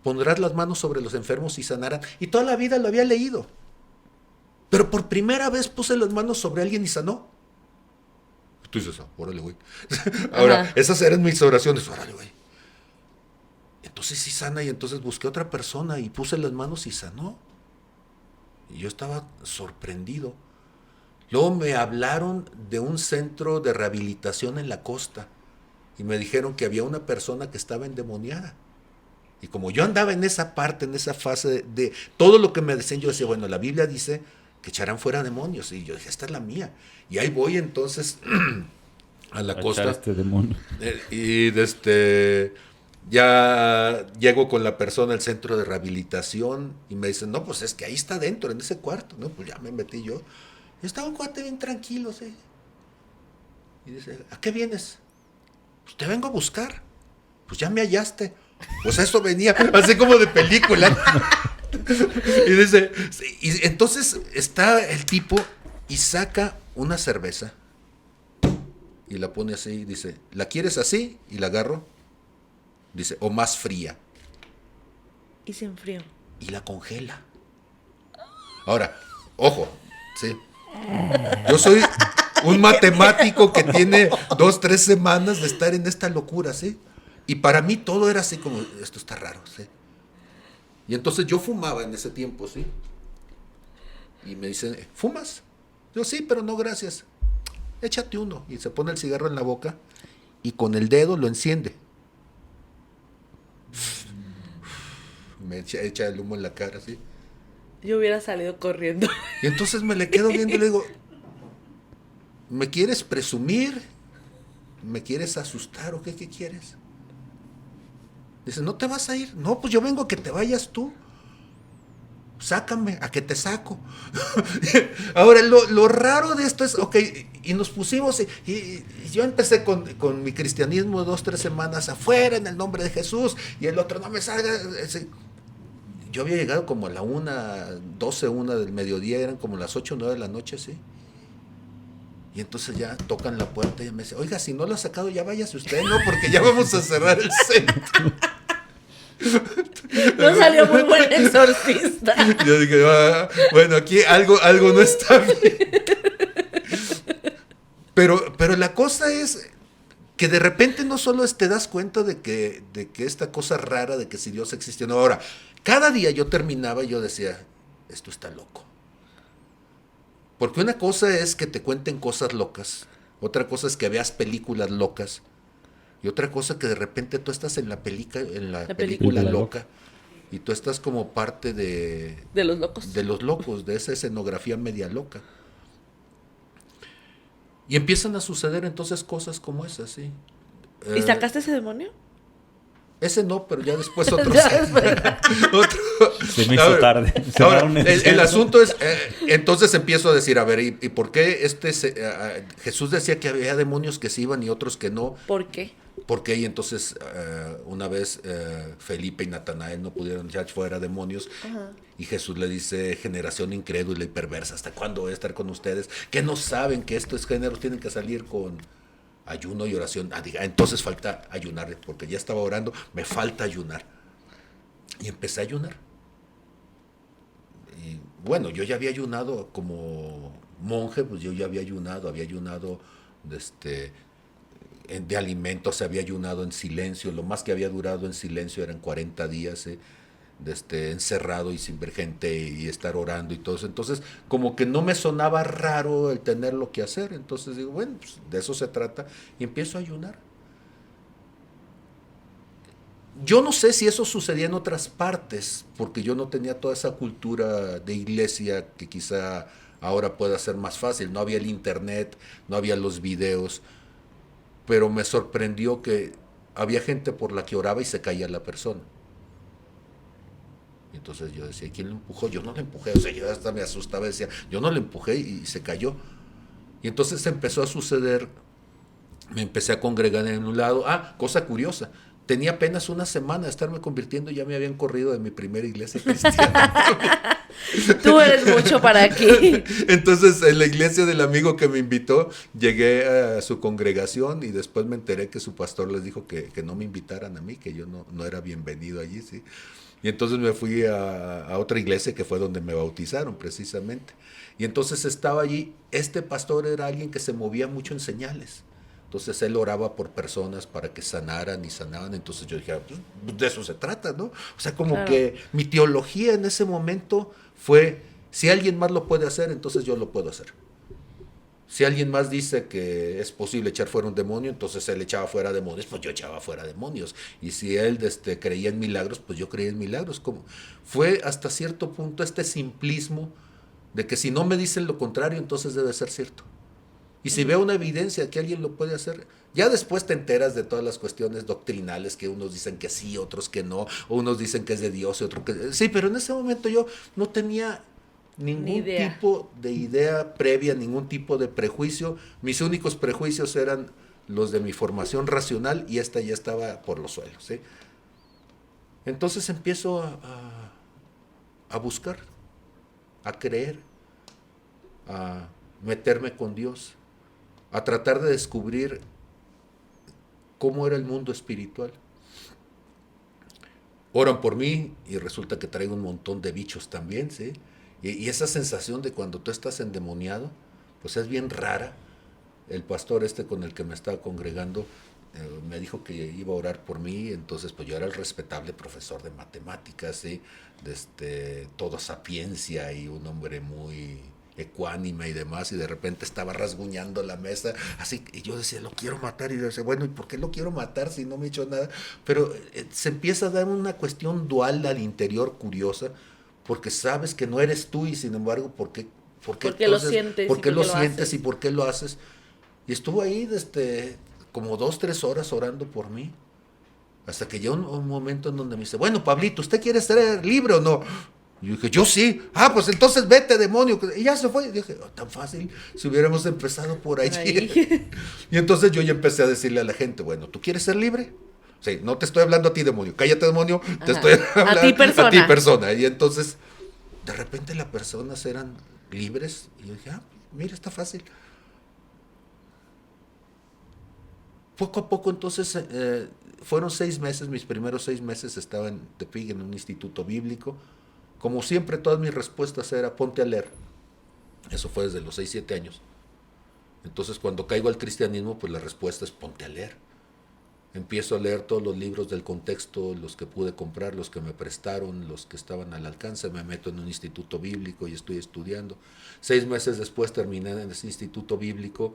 S3: Pondrás las manos sobre los enfermos y sanarán. Y toda la vida lo había leído. Pero por primera vez puse las manos sobre alguien y sanó. Tú dices, órale, güey. Ahora, esas eran mis oraciones, órale, güey. Entonces sí sana, y entonces busqué otra persona y puse las manos y sanó. Y yo estaba sorprendido. Luego me hablaron de un centro de rehabilitación en la costa y me dijeron que había una persona que estaba endemoniada. Y como yo andaba en esa parte, en esa fase de todo lo que me decían, yo decía, bueno, la Biblia dice que echarán fuera demonios. Y yo dije, esta es la mía. Y ahí voy entonces a la costa.
S2: Este demonio.
S3: Ya llego con la persona al centro de rehabilitación y me dicen, no, pues es que ahí está dentro, en ese cuarto. No, pues ya me metí yo. Y estaba un cuate bien tranquilo, ¿sí? Y dice, ¿a qué vienes? Pues te vengo a buscar. Pues ya me hallaste. Pues eso venía, así como de película. Y dice, y entonces está el tipo y saca una cerveza y la pone así y dice, ¿la quieres así? Y la agarro. Dice, o más fría.
S1: Y se enfrió.
S3: Y la congela. Ahora, ojo, sí. Yo soy un matemático que tiene 2-3 semanas de estar en esta locura, ¿sí? Y para mí todo era así como, esto está raro, ¿sí? Y entonces yo fumaba en ese tiempo, ¿sí? Y me dicen, ¿fumas? Yo, sí, pero no, gracias. Échate uno. Y se pone el cigarro en la boca y con el dedo lo enciende. Me echa el humo en la cara, ¿sí?
S1: Yo hubiera salido corriendo.
S3: Y entonces me le quedo viendo y le digo, ¿me quieres presumir? ¿Me quieres asustar o qué quieres? Dice, ¿no te vas a ir? No, pues yo vengo a que te vayas tú. Sácame, a que te saco. Ahora, lo raro de esto es, ok, y nos pusimos, y yo empecé con mi cristianismo 2-3 semanas afuera, en el nombre de Jesús, y el otro, no me salga. Yo había llegado como a la 1 del mediodía, eran como las 8-9 de la noche, ¿sí? Y entonces ya tocan la puerta y me dice, oiga, si no lo ha sacado, ya váyase usted, ¿no? Porque ya vamos a cerrar el centro.
S1: No salió muy buen exorcista.
S3: Yo dije, bueno, aquí algo no está bien. Pero la cosa es que de repente no solo te das cuenta de que esta cosa rara de que si Dios existió. No, ahora, cada día yo terminaba y yo decía, esto está loco. Porque una cosa es que te cuenten cosas locas, otra cosa es que veas películas locas, y otra cosa que de repente tú estás en la película loca, y tú estás como parte de
S1: los locos.
S3: De los locos, de esa escenografía media loca. Y empiezan a suceder entonces cosas como esas, ¿sí?
S1: ¿Y sacaste ese demonio?
S3: Ese no, pero ya después otro.
S2: Se me hizo tarde.
S3: Ahora, el asunto es, entonces empiezo a decir, a ver, ¿y por qué Jesús decía que había demonios que se iban y otros que no?
S1: ¿Por qué?
S3: Porque y entonces una vez Felipe y Natanael no pudieron echar fuera demonios. Ajá. Y Jesús le dice, generación incrédula y perversa, ¿hasta cuándo voy a estar con ustedes? Que no saben que estos géneros tienen que salir con ayuno y oración. Entonces falta ayunar, porque ya estaba orando, me falta ayunar. Y empecé a ayunar. Y bueno, yo ya había ayunado como monje, pues yo ya había ayunado de alimentos, había ayunado en silencio. Lo más que había durado en silencio eran 40 días, encerrado y sin ver gente y estar orando y todo eso. Entonces, como que no me sonaba raro el tener lo que hacer. Entonces digo, bueno, pues de eso se trata. Y empiezo a ayunar. Yo no sé si eso sucedía en otras partes, porque yo no tenía toda esa cultura de iglesia que quizá ahora pueda ser más fácil. No había el internet, no había los videos. Pero me sorprendió que había gente por la que oraba y se caía la persona. Y entonces yo decía, ¿quién lo empujó? Yo no lo empujé, o sea, yo hasta me asustaba, decía, yo no lo empujé y se cayó. Y entonces empezó a suceder, me empecé a congregar en un lado. Cosa curiosa, tenía apenas una semana de estarme convirtiendo y ya me habían corrido de mi primera iglesia cristiana.
S1: Tú eres mucho para aquí.
S3: Entonces, en la iglesia del amigo que me invitó, llegué a su congregación y después me enteré que su pastor les dijo que no me invitaran a mí, que yo no era bienvenido allí, ¿sí? Y entonces me fui a otra iglesia que fue donde me bautizaron precisamente. Y entonces estaba allí, este pastor era alguien que se movía mucho en señales. Entonces él oraba por personas para que sanaran y sanaban. Entonces yo dije, pues, de eso se trata, ¿no? O sea, como
S1: Claro.
S3: que mi teología en ese momento fue, si alguien más lo puede hacer, entonces yo lo puedo hacer. Si alguien más dice que es posible echar fuera un demonio, entonces él echaba fuera demonios, pues yo echaba fuera demonios. Y si él creía en milagros, pues yo creía en milagros. Como fue hasta cierto punto este simplismo de que si no me dicen lo contrario, entonces debe ser cierto. Y si veo una evidencia que alguien lo puede hacer, ya después te enteras de todas las cuestiones doctrinales que unos dicen que sí, otros que no, o unos dicen que es de Dios y otros que... Sí, pero en ese momento yo no tenía ningún tipo de idea previa, ningún tipo de prejuicio. Mis únicos prejuicios eran los de mi formación racional y esta ya estaba por los suelos, ¿sí? Entonces empiezo a buscar, a creer, a meterme con Dios, a tratar de descubrir cómo era el mundo espiritual. Oran por mí y resulta que traigo un montón de bichos también, ¿sí? Y esa sensación de cuando tú estás endemoniado, pues es bien rara. El pastor con el que me estaba congregando me dijo que iba a orar por mí, entonces pues yo era el respetable profesor de matemáticas, ¿sí? Toda sapiencia y un hombre muy ecuánime y demás, y de repente estaba rasguñando la mesa, así, y yo decía, lo quiero matar, y yo decía, bueno, ¿y por qué lo quiero matar si no me he hecho nada? Pero se empieza a dar una cuestión dual al interior curiosa, porque sabes que no eres tú y sin embargo,
S1: Porque lo sientes
S3: ¿por qué
S1: y
S3: lo
S1: porque lo
S3: sientes
S1: haces.
S3: y por qué lo haces? Y estuvo ahí como 2, 3 horas orando por mí, hasta que llegó un momento en donde me dice, bueno, Pablito, ¿usted quiere ser libre o no? Y yo dije, yo sí. Ah, pues entonces vete, demonio. Y ya se fue. Y dije, tan fácil, si hubiéramos empezado por allí.
S1: Por ahí.
S3: Y entonces yo ya empecé a decirle a la gente, bueno, ¿tú quieres ser libre? Sí, no te estoy hablando a ti, demonio. Cállate, demonio. Te
S1: Ajá.
S3: estoy hablando
S1: A ti, persona.
S3: a ti, persona. Y entonces, de repente las personas eran libres. Y yo dije, mira, está fácil. Poco a poco, entonces, fueron 6 meses, mis primeros 6 meses estaba en Tepic, en un instituto bíblico. Como siempre, todas mis respuestas eran, ponte a leer. Eso fue desde los 6, 7 años. Entonces, cuando caigo al cristianismo, pues la respuesta es, ponte a leer. Empiezo a leer todos los libros del contexto, los que pude comprar, los que me prestaron, los que estaban al alcance. Me meto en un instituto bíblico y estoy estudiando. 6 meses después terminé en ese instituto bíblico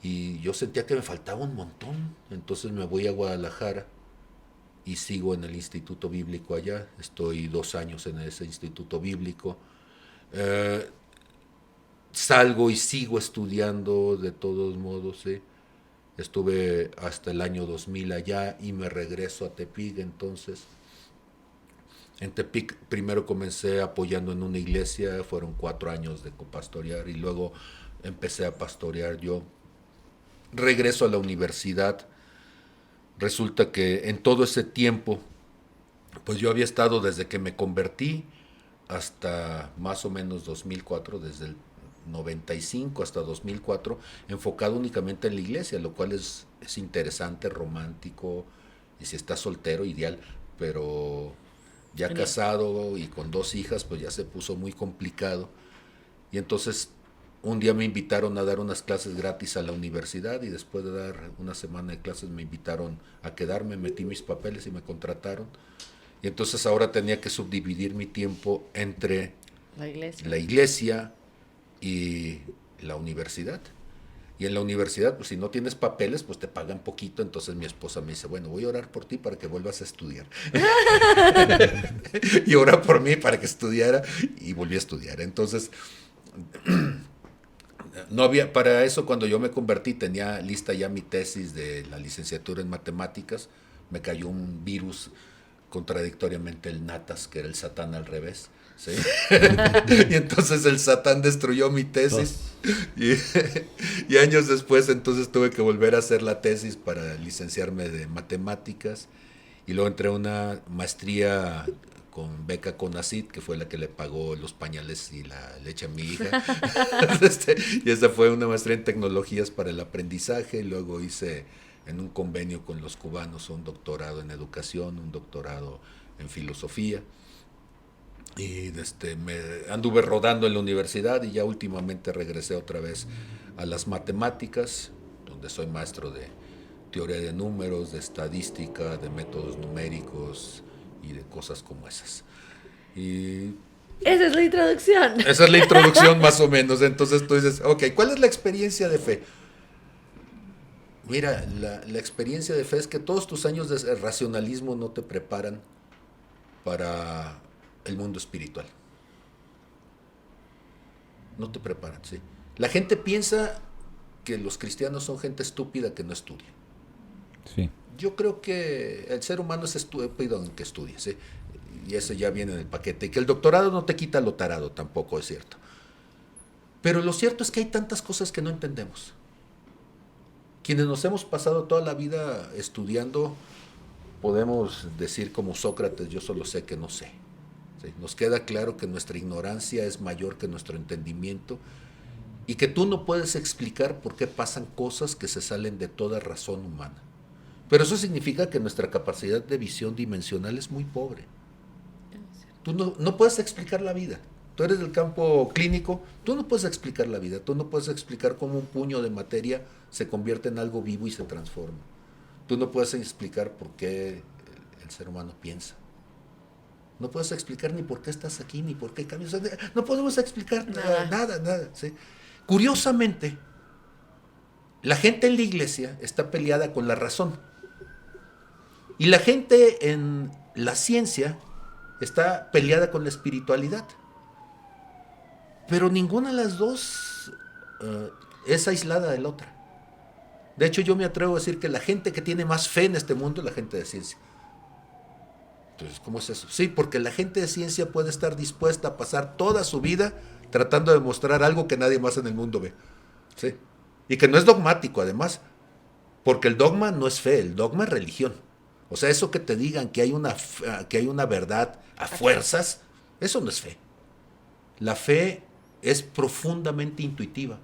S3: y yo sentía que me faltaba un montón. Entonces me voy a Guadalajara y sigo en el instituto bíblico allá. Estoy 2 años en ese instituto bíblico. Salgo y sigo estudiando de todos modos, ¿sí? Estuve hasta el año 2000 allá y me regreso a Tepic. Entonces, en Tepic primero comencé apoyando en una iglesia, fueron 4 años de copastorear y luego empecé a pastorear yo. Regreso a la universidad. Resulta que en todo ese tiempo, pues yo había estado desde que me convertí hasta más o menos 2004, desde el 95 hasta 2004, enfocado únicamente en la iglesia, lo cual es interesante, romántico, y si estás soltero, ideal, pero ya
S1: Genial.
S3: casado y con 2 hijas, pues ya se puso muy complicado. Y entonces un día me invitaron a dar unas clases gratis a la universidad y después de dar una semana de clases me invitaron a quedarme, metí mis papeles y me contrataron. Y entonces ahora tenía que subdividir mi tiempo entre la iglesia y la universidad. Y en la universidad, pues si no tienes papeles, pues te pagan poquito. Entonces mi esposa me dice, bueno, voy a orar por ti para que vuelvas a estudiar. Y oró por mí para que estudiara y volví a estudiar. Entonces, no había, para eso cuando yo me convertí tenía lista ya mi tesis de la licenciatura en matemáticas. Me cayó un virus, contradictoriamente el Natas, que era el Satán al revés. ¿sí? Y entonces el Satán destruyó mi tesis. Y años después entonces tuve que volver a hacer la tesis para licenciarme de matemáticas. Y luego entré a una maestría con beca CONACYT, que fue la que le pagó los pañales y la leche a mi hija. Y esa fue una maestría en tecnologías para el aprendizaje. Luego hice en un convenio con los cubanos un doctorado en educación, un doctorado en filosofía. Y me anduve rodando en la universidad y ya últimamente regresé otra vez a las matemáticas, donde soy maestro de teoría de números, de estadística, de métodos numéricos y de cosas como esas. Y
S1: esa es la introducción.
S3: esa es la introducción más o menos. Entonces tú dices, ok, ¿cuál es la experiencia de fe? Mira, la experiencia de fe es que todos tus años de racionalismo no te preparan para el mundo espiritual. No te preparan, sí. La gente piensa que los cristianos son gente estúpida que no estudia.
S2: Sí.
S3: Yo creo que el ser humano es estúpido en que estudie, ¿sí? Y eso ya viene en el paquete. Y que el doctorado no te quita lo tarado, tampoco es cierto. Pero lo cierto es que hay tantas cosas que no entendemos. Quienes nos hemos pasado toda la vida estudiando, podemos decir como Sócrates, yo solo sé que no sé. ¿Sí? Nos queda claro que nuestra ignorancia es mayor que nuestro entendimiento y que tú no puedes explicar por qué pasan cosas que se salen de toda razón humana. Pero eso significa que nuestra capacidad de visión dimensional es muy pobre. Tú no puedes explicar la vida. Tú eres del campo clínico, tú no puedes explicar la vida, tú no puedes explicar cómo un puño de materia se convierte en algo vivo y se transforma. Tú no puedes explicar por qué el ser humano piensa. No puedes explicar ni por qué estás aquí, ni por qué cambias. No podemos explicar nada. ¿Sí? Curiosamente, la gente en la iglesia está peleada con la razón. Y la gente en la ciencia está peleada con la espiritualidad. Pero ninguna de las dos es aislada de la otra. De hecho, yo me atrevo a decir que la gente que tiene más fe en este mundo es la gente de ciencia. Entonces, ¿cómo es eso? Sí, porque la gente de ciencia puede estar dispuesta a pasar toda su vida tratando de mostrar algo que nadie más en el mundo ve. ¿Sí? Y que no es dogmático, además. Porque el dogma no es fe, el dogma es religión. O sea, eso que te digan que hay una verdad a fuerzas, eso no es fe. La fe es profundamente intuitiva.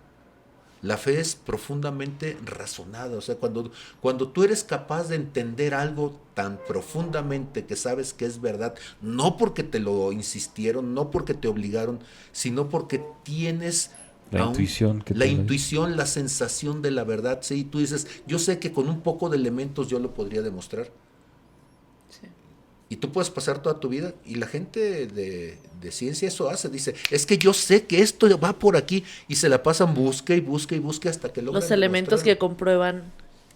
S3: La fe es profundamente razonada. O sea, cuando tú eres capaz de entender algo tan profundamente que sabes que es verdad, no porque te lo insistieron, no porque te obligaron, sino porque tienes la sensación de la verdad. Sí, tú dices, yo sé que con un poco de elementos yo lo podría demostrar. Sí. Y tú puedes pasar toda tu vida, y la gente de ciencia eso hace, dice, es que yo sé que esto va por aquí, y se la pasan busque hasta que logran
S1: los elementos que comprueban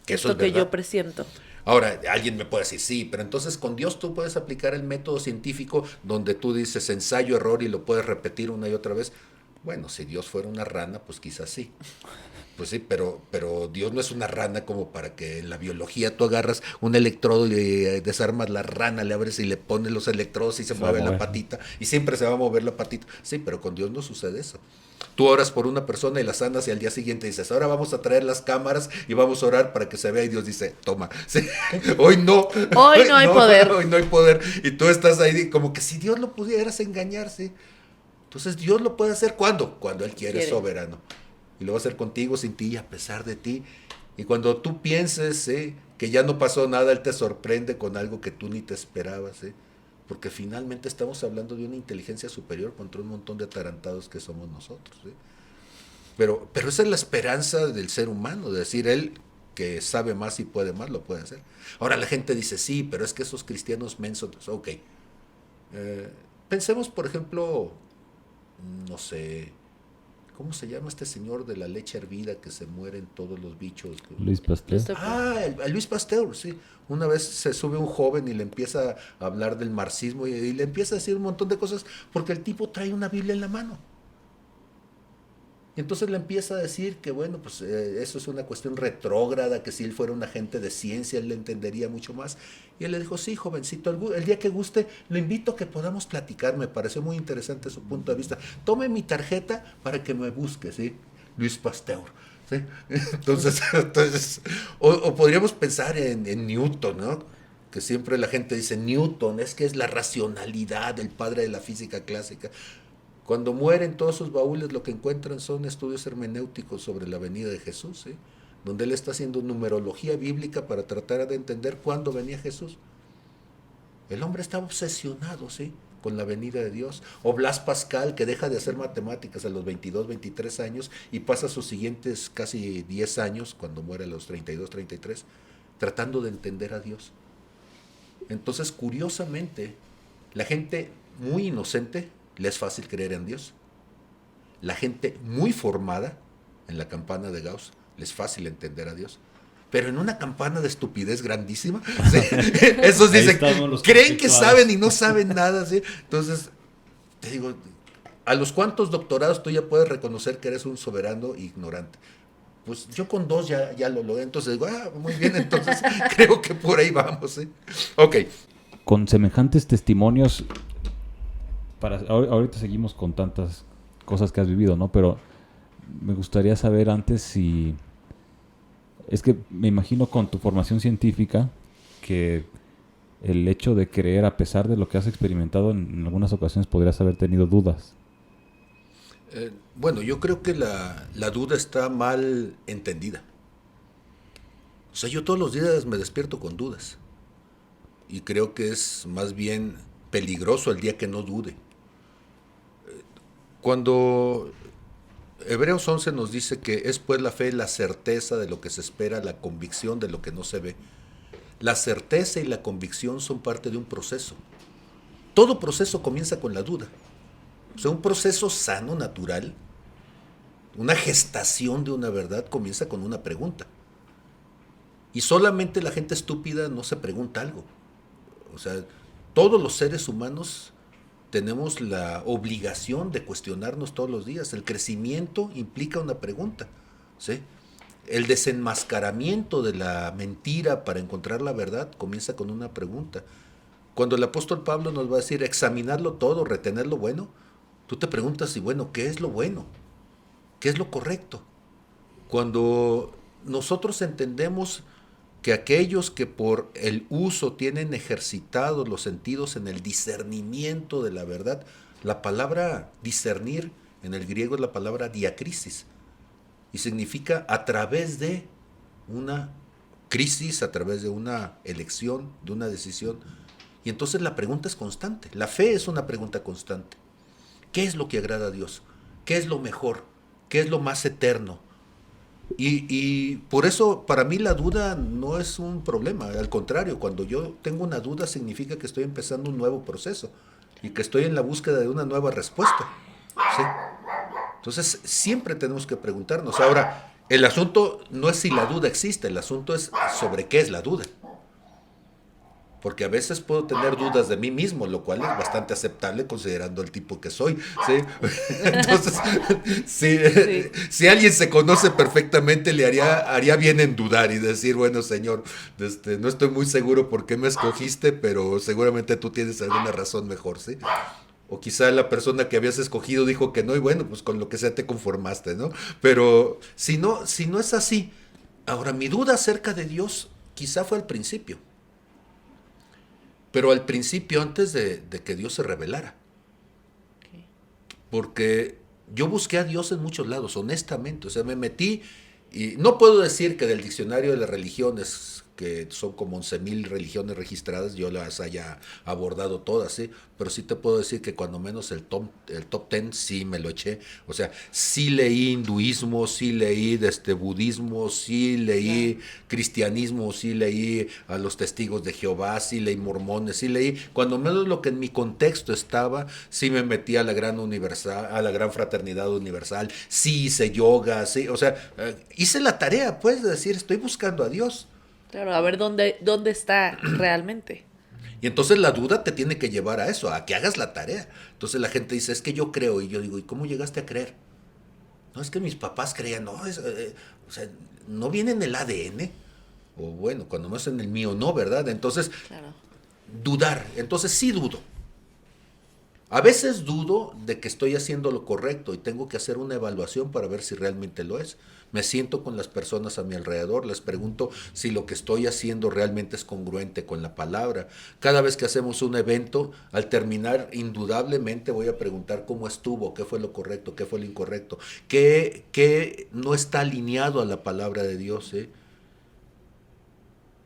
S3: que
S1: esto que yo presiento.
S3: Ahora, alguien me puede decir, sí, pero entonces con Dios tú puedes aplicar el método científico donde tú dices ensayo, error y lo puedes repetir una y otra vez. Bueno, si Dios fuera una rana, pues quizás sí. Pues sí, pero Dios no es una rana como para que en la biología tú agarras un electrodo y desarmas la rana, le abres y le pones los electrodos y se mueve la patita y siempre se va a mover la patita. Sí, pero con Dios no sucede eso. Tú oras por una persona y la sanas y al día siguiente dices, ahora vamos a traer las cámaras y vamos a orar para que se vea, y Dios dice, toma, sí, hoy no hay poder. Hoy no hay poder. Y tú estás ahí como que si Dios lo pudieras engañarse. Entonces Dios lo puede hacer ¿cuándo? Cuando Él quiere, soberano. Y lo va a hacer contigo, sin ti y a pesar de ti. Y cuando tú pienses que ya no pasó nada, Él te sorprende con algo que tú ni te esperabas. Porque finalmente estamos hablando de una inteligencia superior contra un montón de atarantados que somos nosotros. Pero esa es la esperanza del ser humano, de decir, Él que sabe más y puede más, lo puede hacer. Ahora la gente dice, sí, pero es que esos cristianos mensos, ok. Pensemos, por ejemplo, no sé, ¿cómo se llama este señor de la leche hervida que se mueren todos los bichos?
S2: Luis Pasteur.
S3: El Luis Pasteur, sí. Una vez se sube un joven y le empieza a hablar del marxismo y le empieza a decir un montón de cosas porque el tipo trae una Biblia en la mano. Y entonces le empieza a decir que, bueno, pues eso es una cuestión retrógrada, que si él fuera un agente de ciencia, él le entendería mucho más. Y él le dijo, sí, jovencito, el día que guste, lo invito a que podamos platicar. Me pareció muy interesante su punto de vista. Tome mi tarjeta para que me busque, ¿sí? Luis Pasteur. ¿Sí? Entonces o podríamos pensar en Newton, ¿no? Que siempre la gente dice, Newton, es que es la racionalidad, el padre de la física clásica. Cuando mueren todos sus baúles, lo que encuentran son estudios hermenéuticos sobre la venida de Jesús, ¿sí? Donde él está haciendo numerología bíblica para tratar de entender cuándo venía Jesús. El hombre está obsesionado, ¿sí?, con la venida de Dios. O Blas Pascal, que deja de hacer matemáticas a los 22, 23 años y pasa sus siguientes casi 10 años, cuando muere a los 32, 33, tratando de entender a Dios. Entonces, curiosamente, la gente muy inocente le es fácil creer en Dios. La gente muy formada en la campana de Gauss le es fácil entender a Dios. Pero en una campana de estupidez grandísima, ¿sí? Esos dicen, creen que saben y no saben nada, ¿sí? Entonces, te digo, ¿a los cuántos doctorados tú ya puedes reconocer que eres un soberano ignorante? Pues yo con 2 ya lo logré. Entonces digo, muy bien, entonces creo que por ahí vamos, ¿sí? Ok.
S2: Con semejantes testimonios, ahorita seguimos con tantas cosas que has vivido, ¿no? Pero me gustaría saber antes si... Es que me imagino con tu formación científica que el hecho de creer, a pesar de lo que has experimentado, en algunas ocasiones podrías haber tenido dudas.
S3: Bueno, yo creo que la duda está mal entendida. O sea, yo todos los días me despierto con dudas. Y creo que es más bien peligroso el día que no dude. Cuando Hebreos 11 nos dice que es pues la fe la certeza de lo que se espera, la convicción de lo que no se ve. La certeza y la convicción son parte de un proceso. Todo proceso comienza con la duda. O sea, un proceso sano, natural, una gestación de una verdad comienza con una pregunta. Y solamente la gente estúpida no se pregunta algo. O sea, todos los seres humanos tenemos la obligación de cuestionarnos todos los días. El crecimiento implica una pregunta, ¿sí? El desenmascaramiento de la mentira para encontrar la verdad comienza con una pregunta. Cuando el apóstol Pablo nos va a decir examinarlo todo, retener lo bueno, tú te preguntas, y bueno, ¿qué es lo bueno? ¿Qué es lo correcto? Cuando nosotros entendemos que aquellos que por el uso tienen ejercitados los sentidos en el discernimiento de la verdad, la palabra discernir en el griego es la palabra diacrisis y significa a través de una crisis, a través de una elección, de una decisión. Y entonces la pregunta es constante, la fe es una pregunta constante. ¿Qué es lo que agrada a Dios? ¿Qué es lo mejor? ¿Qué es lo más eterno? Y por eso para mí la duda no es un problema, al contrario, cuando yo tengo una duda significa que estoy empezando un nuevo proceso y que estoy en la búsqueda de una nueva respuesta, ¿sí? Entonces siempre tenemos que preguntarnos. Ahora, el asunto no es si la duda existe, el asunto es sobre qué es la duda. Porque a veces puedo tener dudas de mí mismo, lo cual es bastante aceptable considerando el tipo que soy, ¿sí? Entonces, si alguien se conoce perfectamente, le haría bien en dudar y decir, bueno, señor, no estoy muy seguro por qué me escogiste, pero seguramente tú tienes alguna razón mejor, ¿sí? O quizá la persona que habías escogido dijo que no, y bueno, pues con lo que sea te conformaste, ¿no? Pero si no es así, ahora mi duda acerca de Dios quizá fue al principio. Pero al principio, antes de que Dios se revelara. Okay. Porque yo busqué a Dios en muchos lados, honestamente. O sea, me metí y no puedo decir que del diccionario de las religiones, que son como 11,000 religiones registradas, yo las haya abordado todas, ¿sí? Pero sí te puedo decir que cuando menos el top 10 sí me lo eché. O sea, sí leí hinduismo, sí leí budismo, sí leí cristianismo, sí leí a los testigos de Jehová, sí leí mormones, sí leí, cuando menos lo que en mi contexto estaba, sí me metí a la gran fraternidad universal, sí hice yoga, sí, o sea, hice la tarea, pues, de decir, estoy buscando a Dios.
S1: Claro, a ver dónde está realmente.
S3: Y entonces la duda te tiene que llevar a eso, a que hagas la tarea. Entonces la gente dice, es que yo creo, y yo digo, ¿y cómo llegaste a creer? No, es que mis papás creían, no, o sea, no viene en el ADN. O bueno, cuando no es en el mío, no, ¿verdad? Entonces,
S1: Claro.
S3: dudar. Entonces sí dudo. A veces dudo de que estoy haciendo lo correcto y tengo que hacer una evaluación para ver si realmente lo es. Me siento con las personas a mi alrededor, les pregunto si lo que estoy haciendo realmente es congruente con la palabra. Cada vez que hacemos un evento, al terminar, indudablemente voy a preguntar cómo estuvo, qué fue lo correcto, qué fue lo incorrecto, qué no está alineado a la palabra de Dios, ¿eh?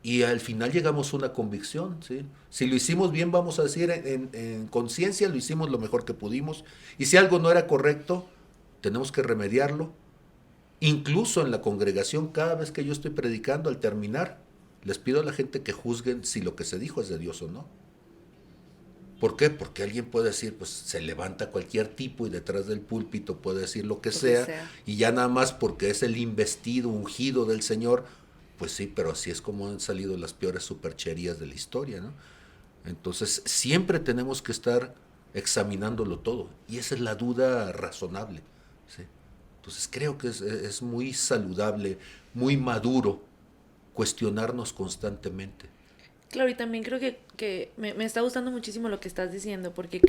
S3: Y al final llegamos a una convicción, ¿sí? Si lo hicimos bien, vamos a decir en conciencia, lo hicimos lo mejor que pudimos. Y si algo no era correcto, tenemos que remediarlo. Incluso en la congregación, cada vez que yo estoy predicando, al terminar, les pido a la gente que juzguen si lo que se dijo es de Dios o no. ¿Por qué? Porque alguien puede decir, pues se levanta cualquier tipo y detrás del púlpito puede decir lo que sea, y ya nada más porque es el investido, ungido del Señor, pues sí, pero así es como han salido las peores supercherías de la historia, ¿no? Entonces siempre tenemos que estar examinándolo todo, y esa es la duda razonable, ¿sí? Entonces creo que es muy saludable, muy maduro cuestionarnos constantemente.
S1: Claro, y también creo que me está gustando muchísimo lo que estás diciendo, porque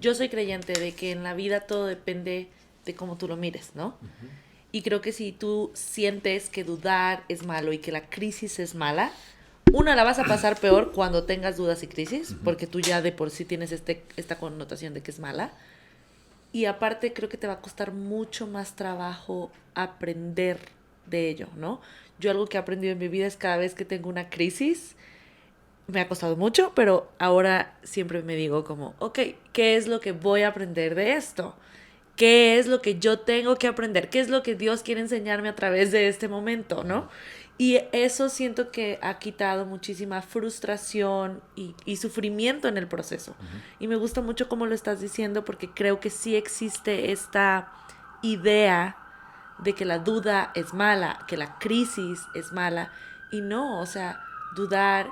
S1: yo soy creyente de que en la vida todo depende de cómo tú lo mires, ¿no? Y creo que si tú sientes que dudar es malo y que la crisis es mala, una, la vas a pasar peor cuando tengas dudas y crisis, porque tú ya de por sí tienes esta connotación de que es mala. Y aparte creo que te va a costar mucho más trabajo aprender de ello, ¿no? Yo algo que he aprendido en mi vida es cada vez que tengo una crisis, me ha costado mucho, pero ahora siempre me digo como, ok, ¿qué es lo que voy a aprender de esto? ¿Qué es lo que yo tengo que aprender? ¿Qué es lo que Dios quiere enseñarme a través de este momento, no? Y eso siento que ha quitado muchísima frustración y sufrimiento en el proceso. Y me gusta mucho cómo lo estás diciendo, porque creo que sí existe esta idea de que la duda es mala, que la crisis es mala. Y no, o sea, dudar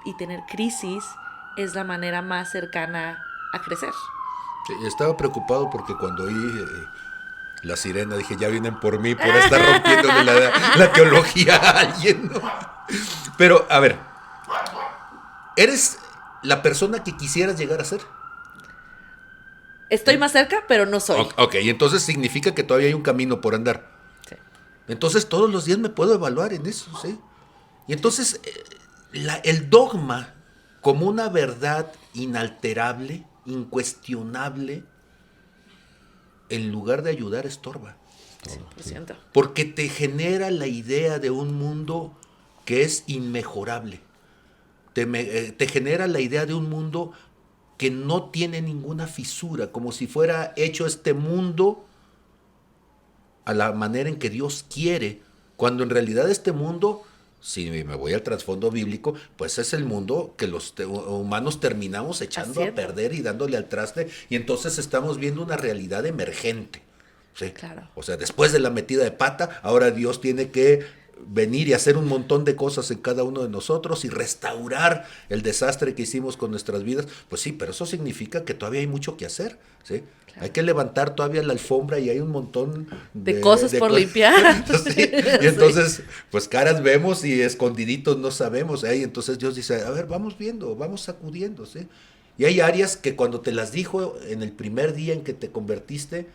S1: y tener crisis es la manera más cercana a crecer.
S3: Sí, estaba preocupado porque cuando oí la sirena dije, ya vienen por mí, por estar rompiéndole la teología a alguien, ¿no? Pero, a ver, ¿eres la persona que quisieras llegar a ser?
S1: Estoy más cerca, pero no soy.
S3: Ok, entonces significa que todavía hay un camino por andar.
S1: Sí.
S3: Entonces todos los días me puedo evaluar en eso, ¿sí? Y entonces el dogma como una verdad inalterable, incuestionable, en lugar de ayudar, estorba.
S1: 100%.
S3: Porque te genera la idea de un mundo que es inmejorable. Te genera la idea de un mundo que no tiene ninguna fisura, como si fuera hecho este mundo a la manera en que Dios quiere, cuando en realidad este mundo, si me voy al trasfondo bíblico, pues es el mundo que los humanos terminamos echando a perder y dándole al traste, y entonces estamos viendo una realidad emergente. ¿Sí?
S1: Claro.
S3: O sea, después de la metida de pata, ahora Dios tiene que venir y hacer un montón de cosas en cada uno de nosotros y restaurar el desastre que hicimos con nuestras vidas. Pues sí, pero eso significa que todavía hay mucho que hacer, ¿sí? Claro. Hay que levantar todavía la alfombra y hay un montón
S1: de cosas por limpiar.
S3: ¿Sí? Y entonces, pues caras vemos y escondiditos no sabemos, ¿eh? Y entonces Dios dice, a ver, vamos viendo, vamos sacudiendo, ¿sí? Y hay áreas que cuando te las dijo en el primer día en que te convertiste,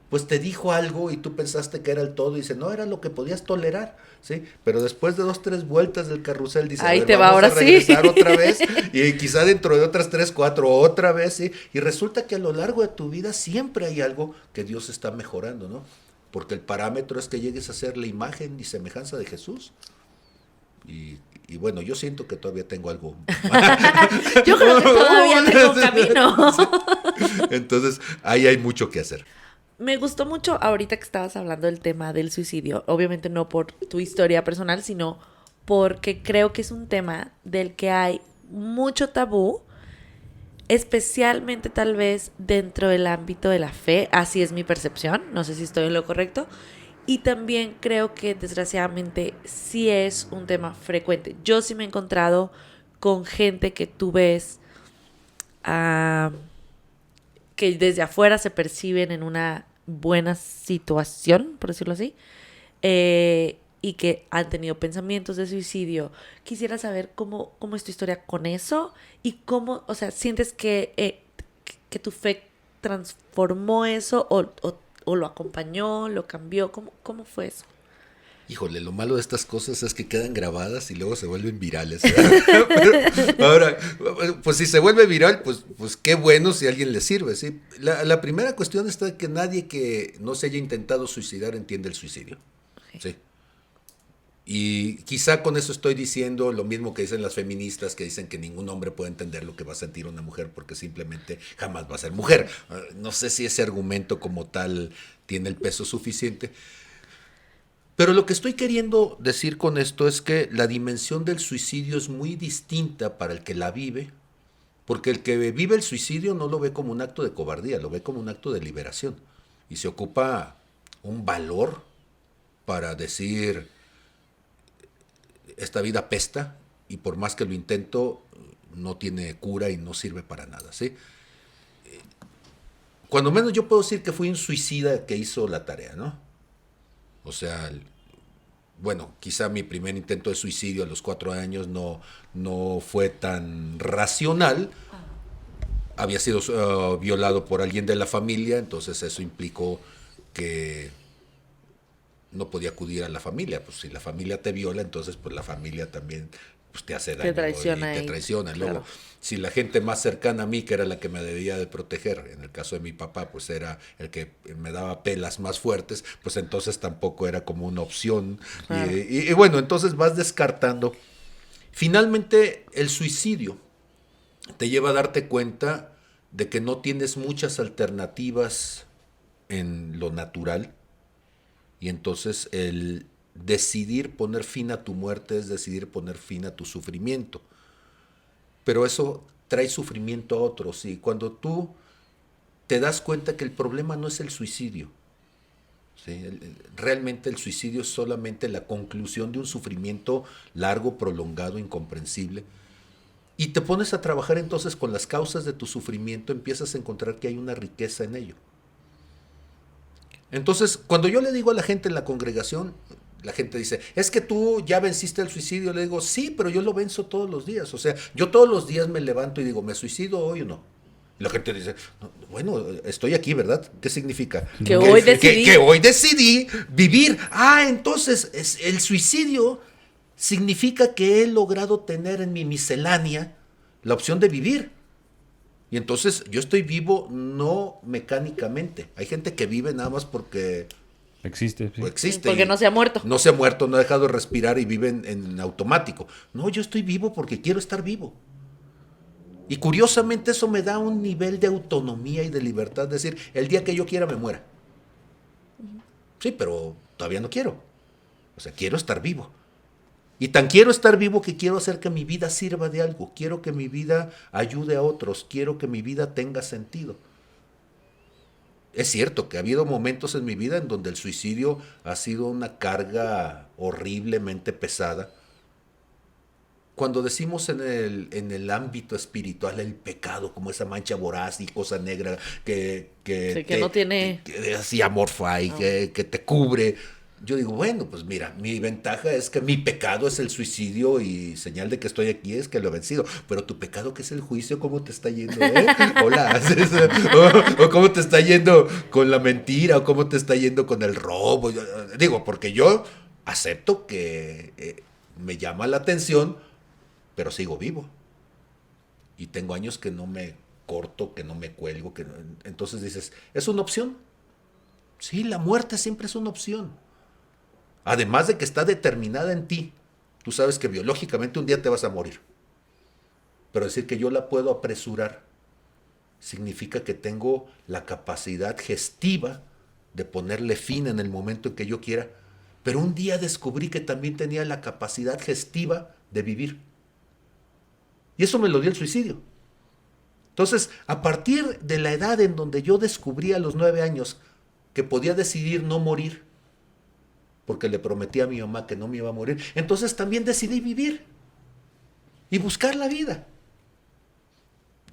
S3: pues te dijo algo y tú pensaste que era el todo y dice, no, era lo que podías tolerar, ¿sí? Pero después de 2, 3 vueltas del carrusel dice,
S1: ahí
S3: a ver,
S1: te va
S3: vamos
S1: ahora
S3: a regresar
S1: sí.
S3: Otra vez y quizá dentro de otras 3, 4 otra vez, ¿sí? Y resulta que a lo largo de tu vida siempre hay algo que Dios está mejorando, ¿no? Porque el parámetro es que llegues a ser la imagen y semejanza de Jesús. Y bueno, yo siento que todavía tengo algo.
S1: Yo creo que todavía tengo un camino.
S3: Entonces, ahí hay mucho que hacer.
S1: Me gustó mucho ahorita que estabas hablando del tema del suicidio. Obviamente no por tu historia personal, sino porque creo que es un tema del que hay mucho tabú, especialmente tal vez dentro del ámbito de la fe. Así es mi percepción, no sé si estoy en lo correcto. Y también creo que desgraciadamente sí es un tema frecuente. Yo sí me he encontrado con gente que tú ves que desde afuera se perciben en una buena situación, por decirlo así, y que han tenido pensamientos de suicidio. Quisiera saber cómo es tu historia con eso y cómo, o sea, sientes que tu fe transformó eso o lo acompañó, lo cambió. ¿Cómo fue eso?
S3: Híjole, lo malo de estas cosas es que quedan grabadas y luego se vuelven virales. Pero, ahora, pues si se vuelve viral, pues qué bueno si a alguien le sirve, ¿sí? La primera cuestión está que nadie que no se haya intentado suicidar entiende el suicidio.
S1: Okay.
S3: ¿Sí? Y quizá con eso estoy diciendo lo mismo que dicen las feministas, que dicen que ningún hombre puede entender lo que va a sentir una mujer porque simplemente jamás va a ser mujer. No sé si ese argumento como tal tiene el peso suficiente. Pero lo que estoy queriendo decir con esto es que la dimensión del suicidio es muy distinta para el que la vive, porque el que vive el suicidio no lo ve como un acto de cobardía, lo ve como un acto de liberación. Y se ocupa un valor para decir, esta vida apesta y por más que lo intento, no tiene cura y no sirve para nada, ¿sí? Cuando menos yo puedo decir que fui un suicida que hizo la tarea, ¿no? O sea, bueno, quizá mi primer intento de suicidio a los 4 años no fue tan racional. Había sido violado por alguien de la familia, entonces eso implicó que no podía acudir a la familia. Pues si la familia te viola, entonces pues la familia también pues, te hace daño
S1: Te traiciona.
S3: y te traiciona.
S1: Claro.
S3: Luego, si la gente más cercana a mí, que era la que me debía de proteger, en el caso de mi papá, pues era el que me daba pelas más fuertes, pues entonces tampoco era como una opción.
S1: Claro.
S3: Y bueno, entonces vas descartando. Finalmente, el suicidio te lleva a darte cuenta de que no tienes muchas alternativas en lo natural. Y entonces el decidir poner fin a tu muerte es decidir poner fin a tu sufrimiento. Pero eso trae sufrimiento a otros. Y cuando tú te das cuenta que el problema no es el suicidio, ¿sí? Realmente el suicidio es solamente la conclusión de un sufrimiento largo, prolongado, incomprensible. Y te pones a trabajar entonces con las causas de tu sufrimiento, empiezas a encontrar que hay una riqueza en ello. Entonces, cuando yo le digo a la gente en la congregación, la gente dice, es que tú ya venciste el suicidio. Le digo, sí, pero yo lo venzo todos los días. O sea, yo todos los días me levanto y digo, ¿me suicido hoy o no? Y la gente dice, no, bueno, estoy aquí, ¿verdad? ¿Qué significa?
S1: Que hoy decidí.
S3: Que hoy decidí vivir. Ah, entonces el suicidio significa que he logrado tener en mi miscelánea la opción de vivir. Y entonces yo estoy vivo no mecánicamente. Hay gente que vive nada más porque
S2: existe. Sí.
S3: existe.
S1: Porque no se ha muerto.
S3: No se ha muerto, no ha dejado de respirar y vive en automático. No, yo estoy vivo porque quiero estar vivo. Y curiosamente eso me da un nivel de autonomía y de libertad. Es decir, el día que yo quiera me muera. Sí, pero todavía no quiero. O sea, quiero estar vivo. Y tan quiero estar vivo que quiero hacer que mi vida sirva de algo. Quiero que mi vida ayude a otros. Quiero que mi vida tenga sentido. Es cierto que ha habido momentos en mi vida en donde el suicidio ha sido una carga horriblemente pesada. Cuando decimos en el ámbito espiritual el pecado como esa mancha voraz y cosa negra que
S1: no tiene...
S3: así amorfa y que te cubre. Yo digo, bueno, pues mira, mi ventaja es que mi pecado es el suicidio y señal de que estoy aquí es que lo he vencido. Pero tu pecado, que es el juicio, ¿cómo te está yendo? Hola, o cómo te está yendo con la mentira, o cómo te está yendo con el robo. Digo, porque yo acepto que me llama la atención, pero sigo vivo. Y tengo años que no me corto, que no me cuelgo. Entonces dices, ¿es una opción? Sí, la muerte siempre es una opción. Además de que está determinada en ti. Tú sabes que biológicamente un día te vas a morir. Pero decir que yo la puedo apresurar significa que tengo la capacidad gestiva de ponerle fin en el momento en que yo quiera. Pero un día descubrí que también tenía la capacidad gestiva de vivir. Y eso me lo dio el suicidio. Entonces, a partir de la edad en donde yo descubrí a los 9 años que podía decidir no morir, porque le prometí a mi mamá que no me iba a morir, entonces también decidí vivir y buscar la vida.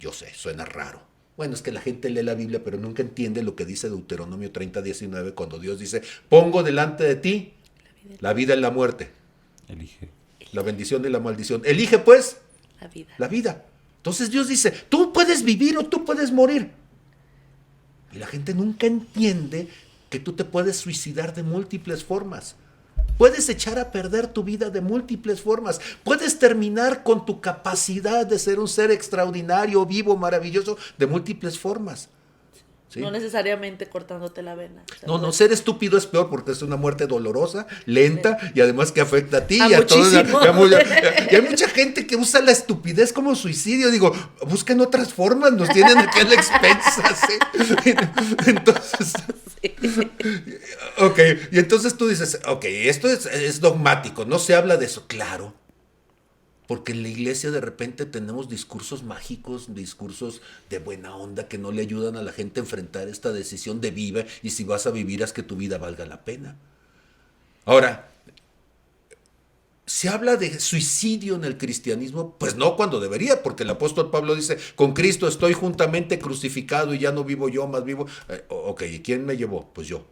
S3: Yo sé, suena raro,
S4: Bueno, es que la gente lee la Biblia, pero nunca entiende lo que dice Deuteronomio 30:19, cuando Dios dice, pongo delante de ti la vida y la muerte,
S2: Elige.
S4: la bendición y la maldición. Elige pues
S1: La vida.
S4: la vida. Entonces Dios dice, tú puedes vivir o tú puedes morir. Y la gente nunca entiende que tú te puedes suicidar de múltiples formas. Puedes echar a perder tu vida de múltiples formas. Puedes terminar con tu capacidad de ser un ser extraordinario, vivo, maravilloso, de múltiples formas. ¿Sí?
S1: No necesariamente cortándote la vena. O sea,
S4: No, ser estúpido es peor porque es una muerte dolorosa, lenta y además que afecta a ti
S1: A
S4: y a todos.
S1: muchísimo.
S4: Y hay mucha gente que usa la estupidez como suicidio. Digo, busquen otras formas, nos tienen aquí a la expensa. ¿Sí? Entonces, ok, y entonces tú dices, ok, esto es dogmático, no se habla de eso, claro. Porque en la iglesia de repente tenemos discursos mágicos, discursos de buena onda que no le ayudan a la gente a enfrentar esta decisión de vive y si vas a vivir haz que tu vida valga la pena. Ahora, ¿se habla de suicidio en el cristianismo? Pues no cuando debería, porque el apóstol Pablo dice, con Cristo estoy juntamente crucificado y ya no vivo yo, más vivo. Ok, ¿y quién me llevó? Pues yo.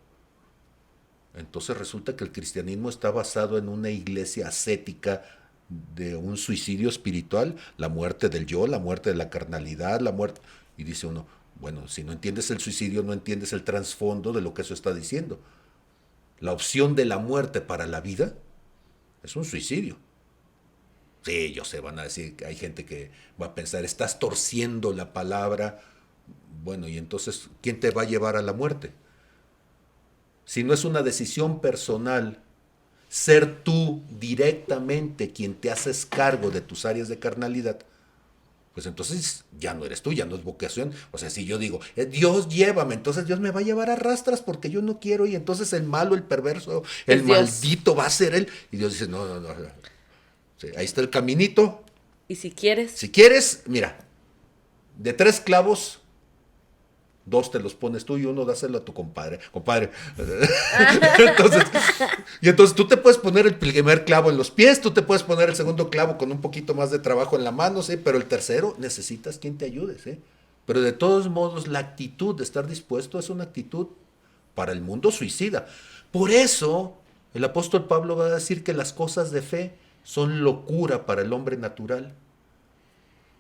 S4: Entonces resulta que el cristianismo está basado en una iglesia ascética de un suicidio espiritual, la muerte del yo, la muerte de la carnalidad, la muerte... Y dice uno, bueno, si no entiendes el suicidio, no entiendes el trasfondo de lo que eso está diciendo. La opción de la muerte para la vida es un suicidio. Sí, yo sé, van a decir que hay gente que va a pensar, estás torciendo la palabra. Bueno, y entonces, ¿quién te va a llevar a la muerte? Si no es una decisión personal, ser tú directamente quien te haces cargo de tus áreas de carnalidad, pues entonces ya no eres tú, ya no es vocación. O sea, si yo digo, Dios llévame, entonces Dios me va a llevar a rastras porque yo no quiero y entonces el malo, el perverso, el
S1: Es Dios.
S4: maldito va a ser él. Y Dios dice, no. Sí, ahí está el caminito.
S1: Y si quieres,
S4: Si quieres, mira, de 3 clavos, 2 te los pones tú y 1 dáselo a tu compadre. entonces tú te puedes poner el primer clavo en los pies, tú te puedes poner el segundo clavo con un poquito más de trabajo en la mano, ¿sí? Pero el tercero necesitas quien te ayude, ¿sí? Pero de todos modos la actitud de estar dispuesto es una actitud para el mundo suicida. Por eso el apóstol Pablo va a decir que las cosas de fe son locura para el hombre natural.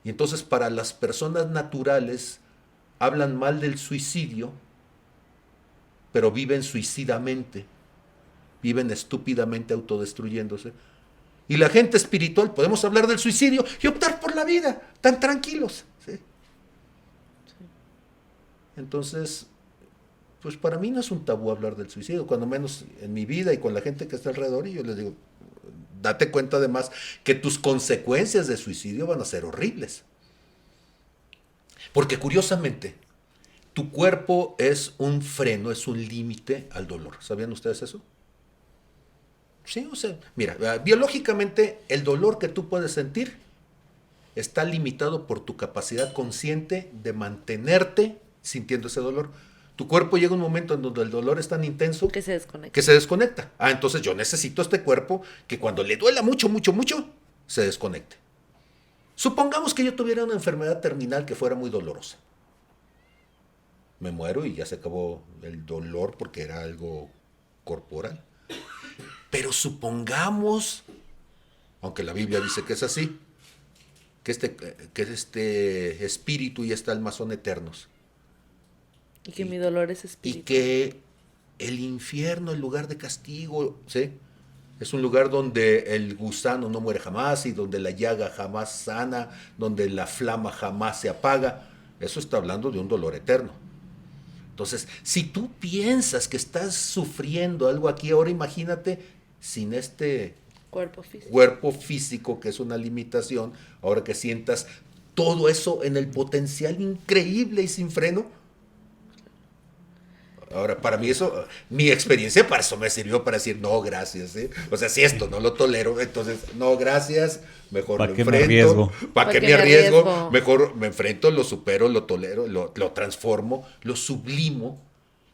S4: Y entonces para las personas naturales hablan mal del suicidio, pero viven suicidamente, viven estúpidamente autodestruyéndose. Y la gente espiritual, podemos hablar del suicidio y optar por la vida, tan tranquilos. ¿Sí? Entonces, pues para mí no es un tabú hablar del suicidio, cuando menos en mi vida y con la gente que está alrededor, y yo les digo, date cuenta además que tus consecuencias de suicidio van a ser horribles. Porque curiosamente, tu cuerpo es un freno, es un límite al dolor. ¿Sabían ustedes eso? Sí, o sea, mira, biológicamente el dolor que tú puedes sentir está limitado por tu capacidad consciente de mantenerte sintiendo ese dolor. Tu cuerpo llega un momento en donde el dolor es tan intenso
S1: que se desconecta.
S4: que se desconecta. Entonces yo necesito este cuerpo que cuando le duela mucho, se desconecte. Supongamos que yo tuviera una enfermedad terminal que fuera muy dolorosa. Me muero y ya se acabó el dolor porque era algo corporal. Pero supongamos, aunque la Biblia dice que es así, que este espíritu y esta alma son eternos.
S1: Y que mi dolor es
S4: Y
S1: espiritual.
S4: que el infierno, el lugar de castigo, ¿sí? Es un lugar donde el gusano no muere jamás y donde la llaga jamás sana, donde la flama jamás se apaga. Eso está hablando de un dolor eterno. Entonces, si tú piensas que estás sufriendo algo aquí, ahora imagínate sin este cuerpo físico que es una limitación, ahora que sientas todo eso en el potencial increíble y sin freno. Ahora, para mí eso, mi experiencia para eso me sirvió para decir, no, gracias, ¿sí? O sea, si esto no lo tolero, entonces, no, gracias, mejor lo enfrento.
S2: ¿Para qué me arriesgo?
S4: ¿Para qué me arriesgo? Mejor me enfrento, lo supero, lo tolero, lo transformo, lo sublimo.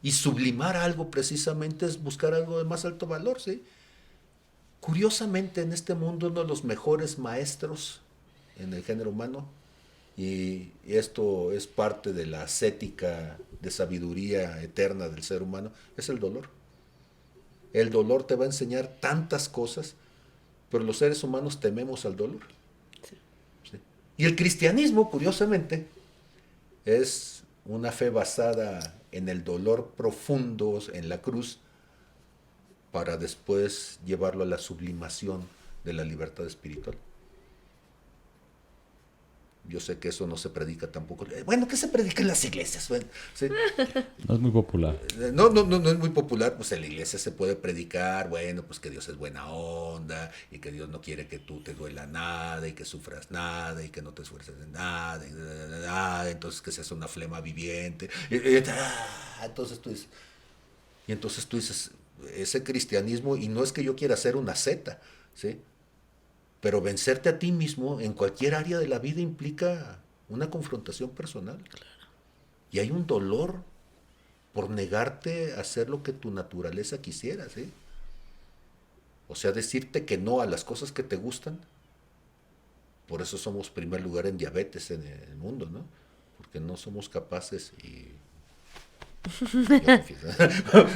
S4: Y sublimar algo precisamente es buscar algo de más alto valor, ¿sí? Curiosamente, en este mundo, uno de los mejores maestros en el género humano y esto es parte de la ascética de sabiduría eterna del ser humano, es el dolor. El dolor te va a enseñar tantas cosas, pero los seres humanos tememos al dolor.
S1: Sí.
S4: ¿Sí? Y el cristianismo, curiosamente, es una fe basada en el dolor profundo en la cruz para después llevarlo a la sublimación de la libertad espiritual. Yo sé que eso no se predica tampoco. Bueno, ¿qué se predica en las iglesias? Bueno, ¿sí?
S2: No es muy popular.
S4: No es muy popular. Pues en la iglesia se puede predicar, bueno, pues que Dios es buena onda y que Dios no quiere que tú te duela nada y que sufras nada y que no te esfuerces en nada, entonces que seas una flema viviente. Entonces tú dices, ese cristianismo, y no es que yo quiera ser una secta, ¿sí? Pero vencerte a ti mismo en cualquier área de la vida implica una confrontación personal. Claro. Y hay un dolor por negarte a hacer lo que tu naturaleza quisiera, ¿sí? O sea, decirte que no a las cosas que te gustan. Por eso somos primer lugar en diabetes en el mundo, ¿no? Porque no somos capaces y...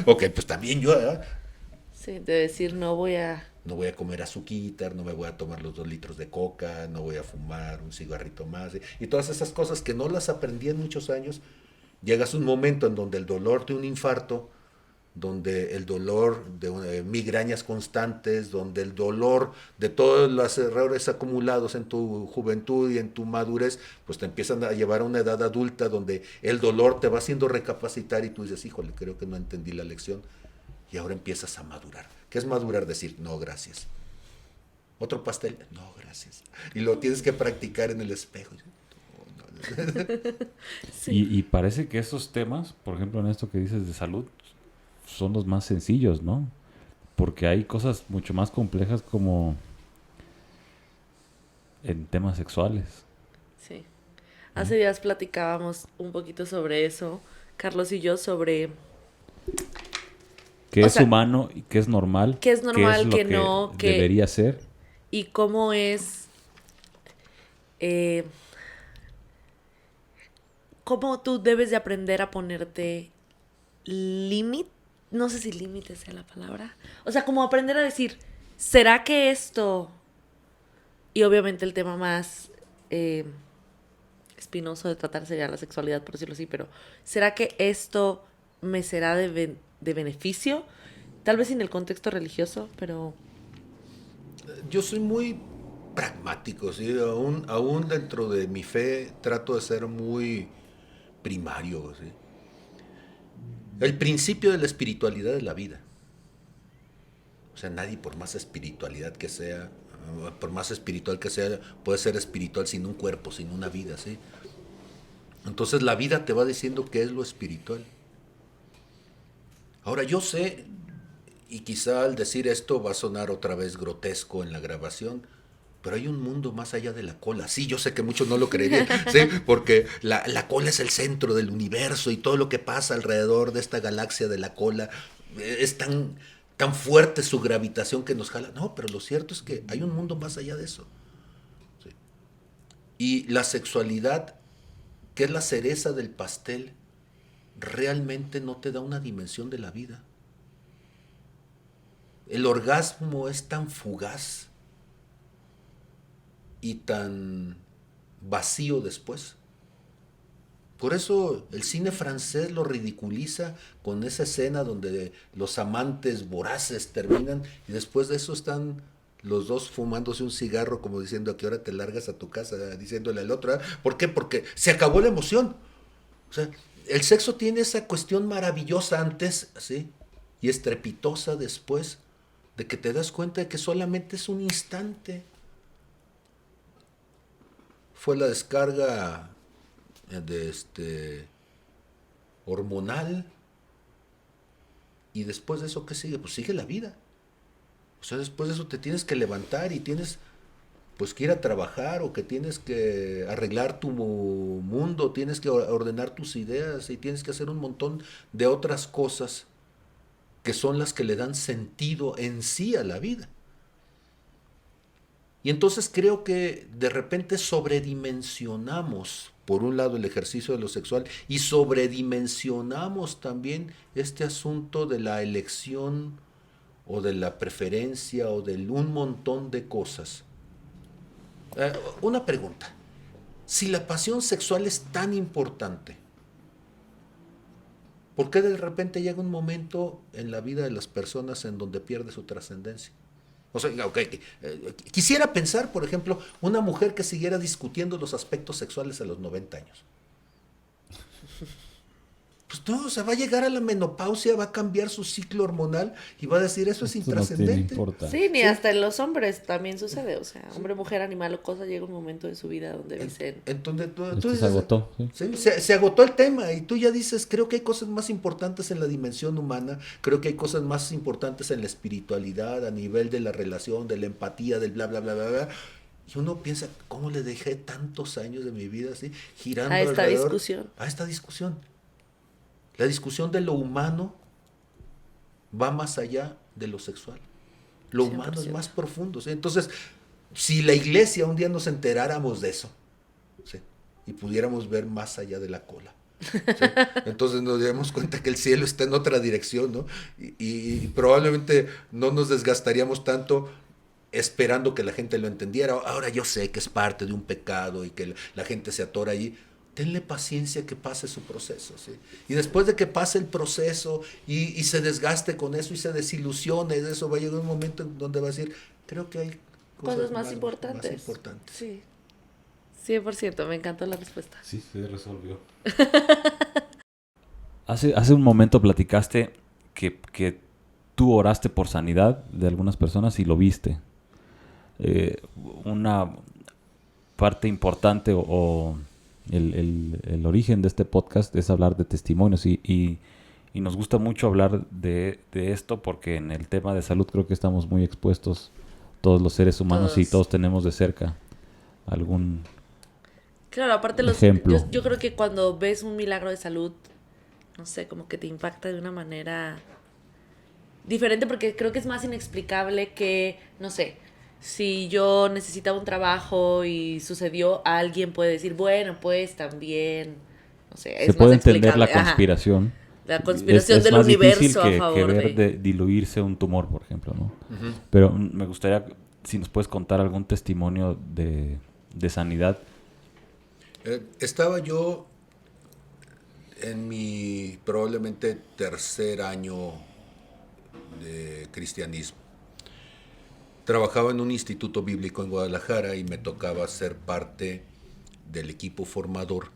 S4: Ok, pues también yo, ¿verdad?
S1: Sí, de decir no voy a
S4: comer azuquitar, no me voy a tomar los 2 litros de coca, no voy a fumar un cigarrito más. Y todas esas cosas que no las aprendí en muchos años, llegas a un momento en donde el dolor de un infarto, donde el dolor de migrañas constantes, donde el dolor de todos los errores acumulados en tu juventud y en tu madurez, pues te empiezan a llevar a una edad adulta donde el dolor te va haciendo recapacitar y tú dices, híjole, creo que no entendí la lección. Y ahora empiezas a madurar. ¿Qué es madurar? Decir, no, gracias. ¿Otro pastel? No, gracias. Y lo tienes que practicar en el espejo.
S1: Sí.
S2: Y parece que esos temas, por ejemplo, en esto que dices de salud, son los más sencillos, ¿no? Porque hay cosas mucho más complejas como en temas sexuales.
S1: Sí. Hace días platicábamos un poquito sobre eso, Carlos y yo, sobre...
S2: ¿Qué es humano y qué es normal?
S1: ¿Qué es normal,
S2: ¿Qué es lo
S1: qué no?
S2: que debería ser?
S1: Y cómo es... cómo tú debes de aprender a ponerte límite. No sé si límite sea la palabra. O sea, como aprender a decir, ¿será que esto... Y obviamente el tema más espinoso de tratar sería la sexualidad, por decirlo así, pero ¿será que esto me será de beneficio? Tal vez sin el contexto religioso, pero...
S4: Yo soy muy pragmático, ¿sí? Aún dentro de mi fe trato de ser muy primario, ¿sí? El principio de la espiritualidad es la vida. O sea, nadie por más espiritualidad que sea, por más espiritual que sea, puede ser espiritual sin un cuerpo, sin una vida, ¿sí? Entonces la vida te va diciendo qué es lo espiritual. Ahora yo sé, y quizá al decir esto va a sonar otra vez grotesco en la grabación, pero hay un mundo más allá de la cola. Sí, yo sé que muchos no lo creerían, ¿sí? Porque la cola es el centro del universo y todo lo que pasa alrededor de esta galaxia de la cola es tan fuerte su gravitación que nos jala. No, pero lo cierto es que hay un mundo más allá de eso. ¿Sí? Y la sexualidad, que es la cereza del pastel, realmente no te da una dimensión de la vida. El orgasmo es tan fugaz y tan vacío después. Por eso el cine francés lo ridiculiza con esa escena donde los amantes voraces terminan y después de eso están los dos fumándose un cigarro como diciendo a qué hora te largas a tu casa, diciéndole al otro. ¿Por qué? Porque se acabó la emoción. O sea, el sexo tiene esa cuestión maravillosa antes, ¿sí? Y estrepitosa después, de que te das cuenta de que solamente es un instante. Fue la descarga de hormonal y después de eso, ¿qué sigue? Pues sigue la vida. O sea, después de eso te tienes que levantar y tienes pues que ir a trabajar o que tienes que arreglar tu mundo, tienes que ordenar tus ideas y tienes que hacer un montón de otras cosas que son las que le dan sentido en sí a la vida. Y entonces creo que de repente sobredimensionamos, por un lado, el ejercicio de lo sexual y sobredimensionamos también este asunto de la elección o de la preferencia o de un montón de cosas. Una pregunta. Si la pasión sexual es tan importante, ¿por qué de repente llega un momento en la vida de las personas en donde pierde su trascendencia? O sea, quisiera pensar, por ejemplo, una mujer que siguiera discutiendo los aspectos sexuales a los 90 años. Pues no, o sea, va a llegar a la menopausia, va a cambiar su ciclo hormonal y va a decir, eso es
S2: Esto no tiene
S4: intrascendente.
S2: importancia.
S1: Sí, ni hasta en los hombres también sucede. O sea, hombre, mujer, animal o cosa, llega un momento de su vida donde dicen...
S4: Entonces tú
S2: Esto
S4: dices,
S2: se agotó. ¿Sí?
S4: ¿sí? Se agotó el tema y tú ya dices, creo que hay cosas más importantes en la dimensión humana, creo que hay cosas más importantes en la espiritualidad, a nivel de la relación, de la empatía, del bla, bla, bla, bla, bla. Y uno piensa, ¿cómo le dejé tantos años de mi vida así, girando
S1: A esta
S4: alrededor
S1: discusión.
S4: a esta discusión? La discusión de lo humano va más allá de lo sexual. Lo humano es
S1: 100%.
S4: más profundo, ¿sí? Entonces, si la iglesia un día nos enteráramos de eso, ¿sí? Y pudiéramos ver más allá de la cola, ¿sí? Entonces nos daríamos cuenta que el cielo está en otra dirección, ¿no? Y probablemente no nos desgastaríamos tanto esperando que la gente lo entendiera. Ahora yo sé que es parte de un pecado y que la gente se atora ahí. Tenle paciencia que pase su proceso, ¿sí? Y después de que pase el proceso y se desgaste con eso y se desilusione de eso, va a llegar un momento en donde va a decir, creo que hay
S1: Cosas más importantes.
S4: más importantes.
S1: Sí. 100%, me encantó la respuesta.
S2: Sí, se resolvió. Hace un momento platicaste que tú oraste por sanidad de algunas personas y lo viste. Una parte importante o el origen de este podcast es hablar de testimonios y nos gusta mucho hablar de esto porque en el tema de salud creo que estamos muy expuestos todos los seres humanos y
S1: Todos.
S2: todos tenemos de cerca algún
S1: Claro, aparte
S2: ejemplo.
S1: yo creo que cuando ves un milagro de salud, no sé, como que te impacta de una manera diferente porque creo que es más inexplicable que, no sé, si yo necesitaba un trabajo y sucedió, alguien puede decir, bueno, pues también, no sé, es
S2: se
S1: más
S2: puede entender
S1: explicable.
S2: la
S1: Ajá.
S2: conspiración.
S1: La conspiración
S2: Es
S1: del
S2: más
S1: universo
S2: difícil
S1: a favor
S2: que ver
S1: de...
S2: diluirse un tumor, por ejemplo, ¿no?
S4: Uh-huh.
S2: Pero me gustaría si nos puedes contar algún testimonio de sanidad.
S4: Estaba yo en mi probablemente tercer año de cristianismo. Trabajaba en un instituto bíblico en Guadalajara y me tocaba ser parte del equipo formador.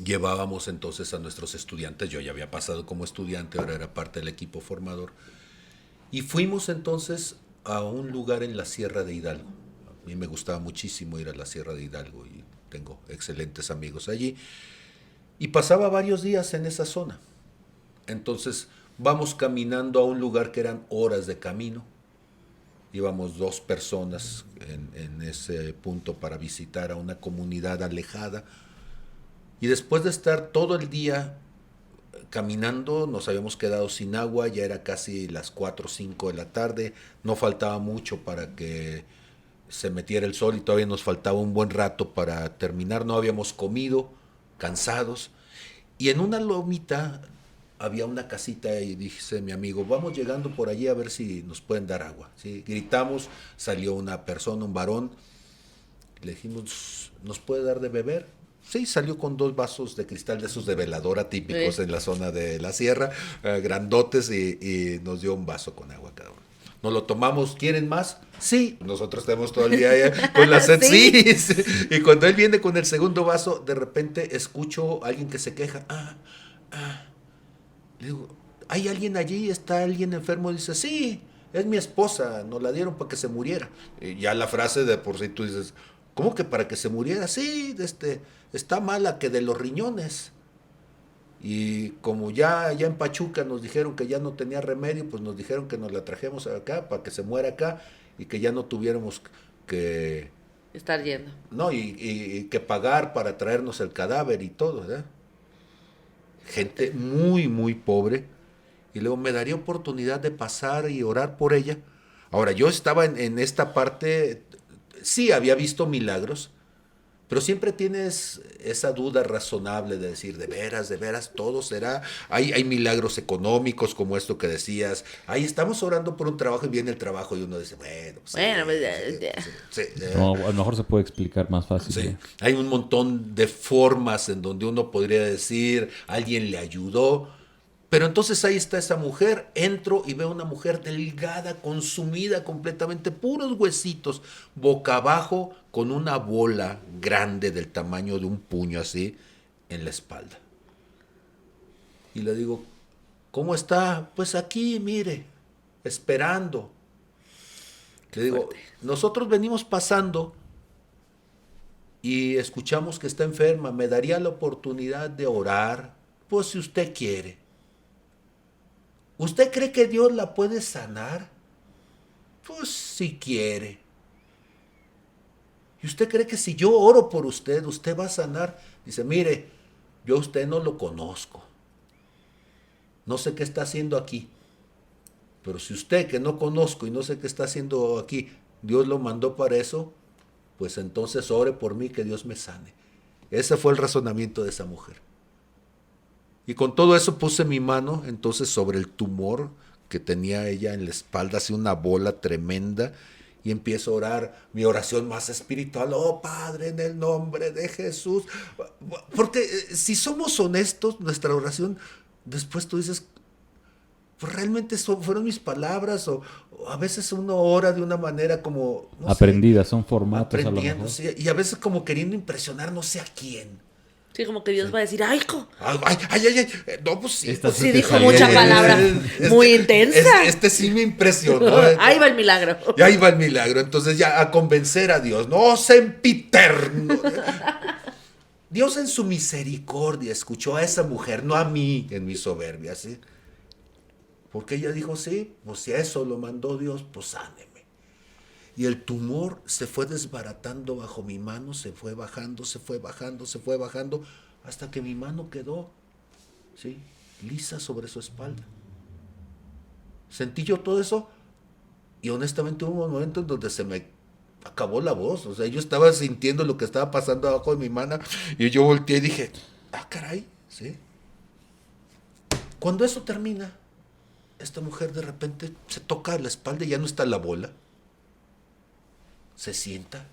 S4: Llevábamos entonces a nuestros estudiantes, yo ya había pasado como estudiante, ahora era parte del equipo formador. Y fuimos entonces a un lugar en la Sierra de Hidalgo. A mí me gustaba muchísimo ir a la Sierra de Hidalgo y tengo excelentes amigos allí. Y pasaba varios días en esa zona. Entonces vamos caminando a un lugar que eran horas de camino. Íbamos 2 personas en ese punto para visitar a una comunidad alejada. Y después de estar todo el día caminando, nos habíamos quedado sin agua, ya era casi las 4 o 5 de la tarde, no faltaba mucho para que se metiera el sol y todavía nos faltaba un buen rato para terminar, no habíamos comido, cansados, y en una lomita había una casita y dice mi amigo, vamos llegando por allí a ver si nos pueden dar agua, ¿sí? Gritamos, salió una persona, un varón, le dijimos, ¿nos puede dar de beber? Sí, salió con 2 vasos de cristal de esos de veladora típicos en la zona de la sierra, grandotes, y nos dio un vaso con agua cada uno. Nos lo tomamos, ¿quieren más? Sí, nosotros estamos todo el día allá con la sed,
S1: Sí.
S4: sí. Y cuando él viene con el segundo vaso, de repente escucho a alguien que se queja. Le digo, ¿hay alguien allí? ¿Está alguien enfermo? Dice, sí, es mi esposa, nos la dieron para que se muriera. Y ya la frase de por sí tú dices, ¿cómo que para que se muriera? Sí, está mala que de los riñones. Y como ya en Pachuca nos dijeron que ya no tenía remedio, pues nos dijeron que nos la trajemos acá para que se muera acá y que ya no tuviéramos que...
S1: Estar yendo.
S4: No, y que pagar para traernos el cadáver y todo, ¿verdad? Gente muy, muy pobre. Y luego me daría oportunidad de pasar y orar por ella. Ahora, yo estaba en esta parte, sí había visto milagros, pero siempre tienes esa duda razonable de decir, de veras, todo será. Hay milagros económicos como esto que decías. Ahí estamos orando por un trabajo y viene el trabajo y uno dice, bueno, pues,
S1: Bueno, pues,
S2: No, a lo mejor se puede explicar más fácil.
S4: sí.
S2: ¿No?
S4: Hay un montón de formas en donde uno podría decir, alguien le ayudó. Pero entonces ahí está esa mujer, entro y veo una mujer delgada, consumida completamente, puros huesitos, boca abajo, con una bola grande del tamaño de un puño así en la espalda. Y le digo, ¿cómo está? Pues aquí, mire, esperando. Le digo, nosotros venimos pasando y escuchamos que está enferma, me daría la oportunidad de orar, pues si usted quiere. ¿Usted cree que Dios la puede sanar? Pues si quiere. ¿Y usted cree que si yo oro por usted, usted va a sanar? Dice, mire, yo a usted no lo conozco. No sé qué está haciendo aquí. Pero si usted que no conozco y no sé qué está haciendo aquí, Dios lo mandó para eso, pues entonces ore por mí que Dios me sane. Ese fue el razonamiento de esa mujer. Y con todo eso puse mi mano entonces sobre el tumor que tenía ella en la espalda, así una bola tremenda, y empiezo a orar mi oración más espiritual. Oh Padre, en el nombre de Jesús. Porque si somos honestos, nuestra oración, después tú dices, pues realmente fueron mis palabras, o a veces uno ora de una manera como, no
S2: Aprendidas,
S4: sé,
S2: son formatos a lo
S4: aprendiendo,
S2: mejor.
S4: sí, y a veces como queriendo impresionar no sé a quién.
S1: Sí, como que Dios va a decir, ¡ay, hijo!
S4: Ay, no, pues sí.
S2: Esta
S4: Pues,
S2: sí
S1: Sí,
S2: te
S1: dijo
S2: salió.
S1: mucha palabra muy intensa.
S4: Este sí me impresionó.
S1: Ahí va el milagro.
S4: Y ahí va el milagro. Entonces ya a convencer a Dios. No, sempiterno. Dios en su misericordia escuchó a esa mujer, no a mí en mi soberbia, ¿sí? Porque ella dijo, sí, pues si a eso lo mandó Dios, pues sáneme. Y el tumor se fue desbaratando bajo mi mano, se fue bajando, se fue bajando, se fue bajando, hasta que mi mano quedó, ¿sí?, lisa sobre su espalda. Sentí yo todo eso y honestamente hubo un momento en donde se me acabó la voz. O sea, yo estaba sintiendo lo que estaba pasando abajo de mi mano y yo volteé y dije, ah, caray, ¿sí? Cuando eso termina, esta mujer de repente se toca la espalda y ya no está la bola. Se sienta,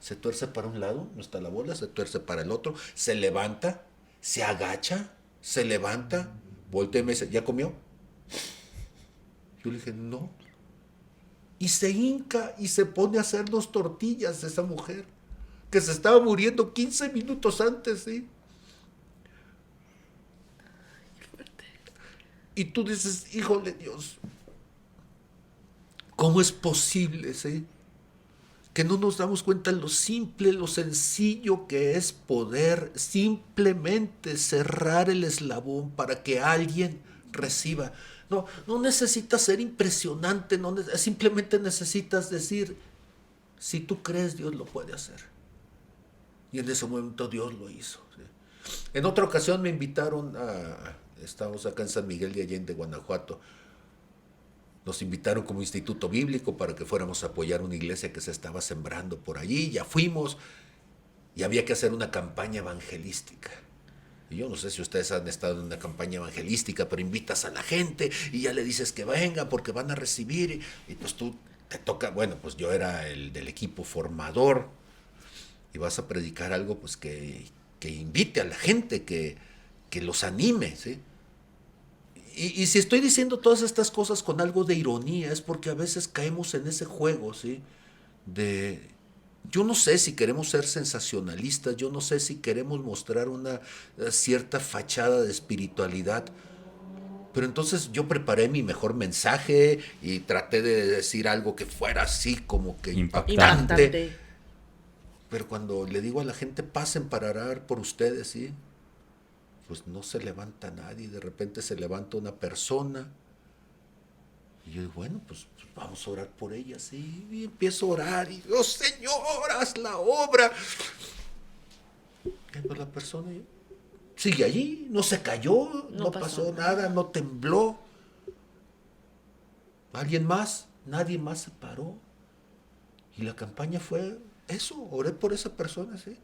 S4: se tuerce para un lado, no está la bola, se tuerce para el otro, se levanta, se agacha, se levanta, voltea y me dice, ¿ya comió? Yo le dije, no. Y se hinca y se pone a hacernos tortillas esa mujer, que se estaba muriendo 15 minutos antes, ¿sí? Y tú dices, híjole Dios, ¿cómo es posible, sí?, que no nos damos cuenta lo simple, lo sencillo que es poder simplemente cerrar el eslabón para que alguien reciba. No necesitas ser impresionante, simplemente necesitas decir, si tú crees, Dios lo puede hacer. Y en ese momento Dios lo hizo. ¿Sí? En otra ocasión me invitaron estábamos acá en San Miguel de Allende, Guanajuato. Nos invitaron como instituto bíblico para que fuéramos a apoyar una iglesia que se estaba sembrando por allí. Ya fuimos y había que hacer una campaña evangelística. Y yo no sé si ustedes han estado en una campaña evangelística, pero invitas a la gente y ya le dices que venga porque van a recibir. Y pues tú te toca, bueno, pues yo era el del equipo formador y vas a predicar algo pues que invite a la gente, que los anime, ¿sí? Y si estoy diciendo todas estas cosas con algo de ironía, es porque a veces caemos en ese juego, ¿sí? Yo no sé si queremos ser sensacionalistas, yo no sé si queremos mostrar una cierta fachada de espiritualidad, pero entonces yo preparé mi mejor mensaje y traté de decir algo que fuera así como que impactante. Pero cuando le digo a la gente, pasen para orar por ustedes, ¿sí?, pues no se levanta nadie, de repente se levanta una persona y yo digo, bueno, pues vamos a orar por ella, sí, y empiezo a orar y digo, Señor, haz la obra. Y pues la persona sigue allí, no se cayó, no pasó nada, no tembló. ¿Alguien más? nadie más se paró. Y la campaña fue eso, oré por esa persona, ¿sí?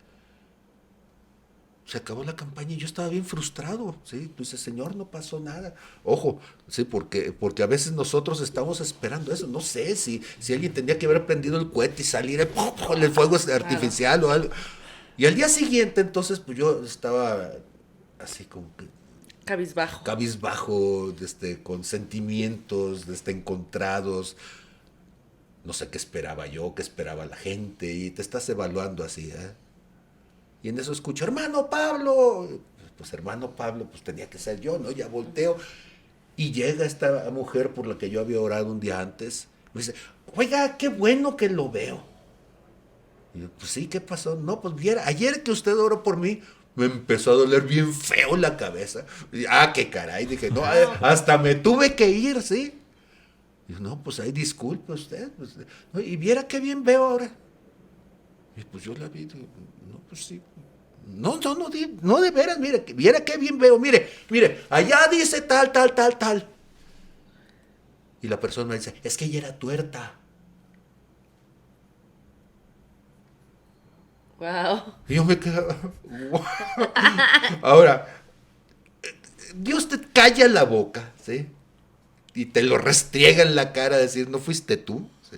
S4: Se acabó la campaña y yo estaba bien frustrado, ¿sí? Tú dices, Señor, no pasó nada. Ojo, ¿sí? Porque a veces nosotros estamos esperando eso. No sé si alguien tendría que haber prendido el cohete y salir con el fuego artificial o algo. Y al día siguiente, entonces, pues yo estaba así como que cabizbajo, con sentimientos encontrados. No sé qué esperaba yo, qué esperaba la gente, y te estás evaluando así, ¿eh? Y en eso escucho, hermano Pablo. Pues hermano Pablo, pues tenía que ser yo, ¿no? Ya volteo. Y llega esta mujer por la que yo había orado un día antes. Me dice, oiga, qué bueno que lo veo. Y yo, pues sí, ¿qué pasó? No, pues viera, ayer que usted oró por mí, me empezó a doler bien feo la cabeza. Y, qué caray. Dije, no, hasta me tuve que ir, ¿sí? Y yo, no, pues ahí disculpe usted. Pues, no, y viera qué bien veo ahora. Y pues yo la vi, digo, no, pues sí. No, de veras, mire, viera qué bien veo, mire, allá dice tal. Y la persona me dice, es que ella era tuerta.
S1: Wow.
S4: Y yo me quedaba, wow. Ahora, Dios te calla la boca, ¿sí? Y te lo restriega en la cara, decir, no fuiste tú, ¿sí?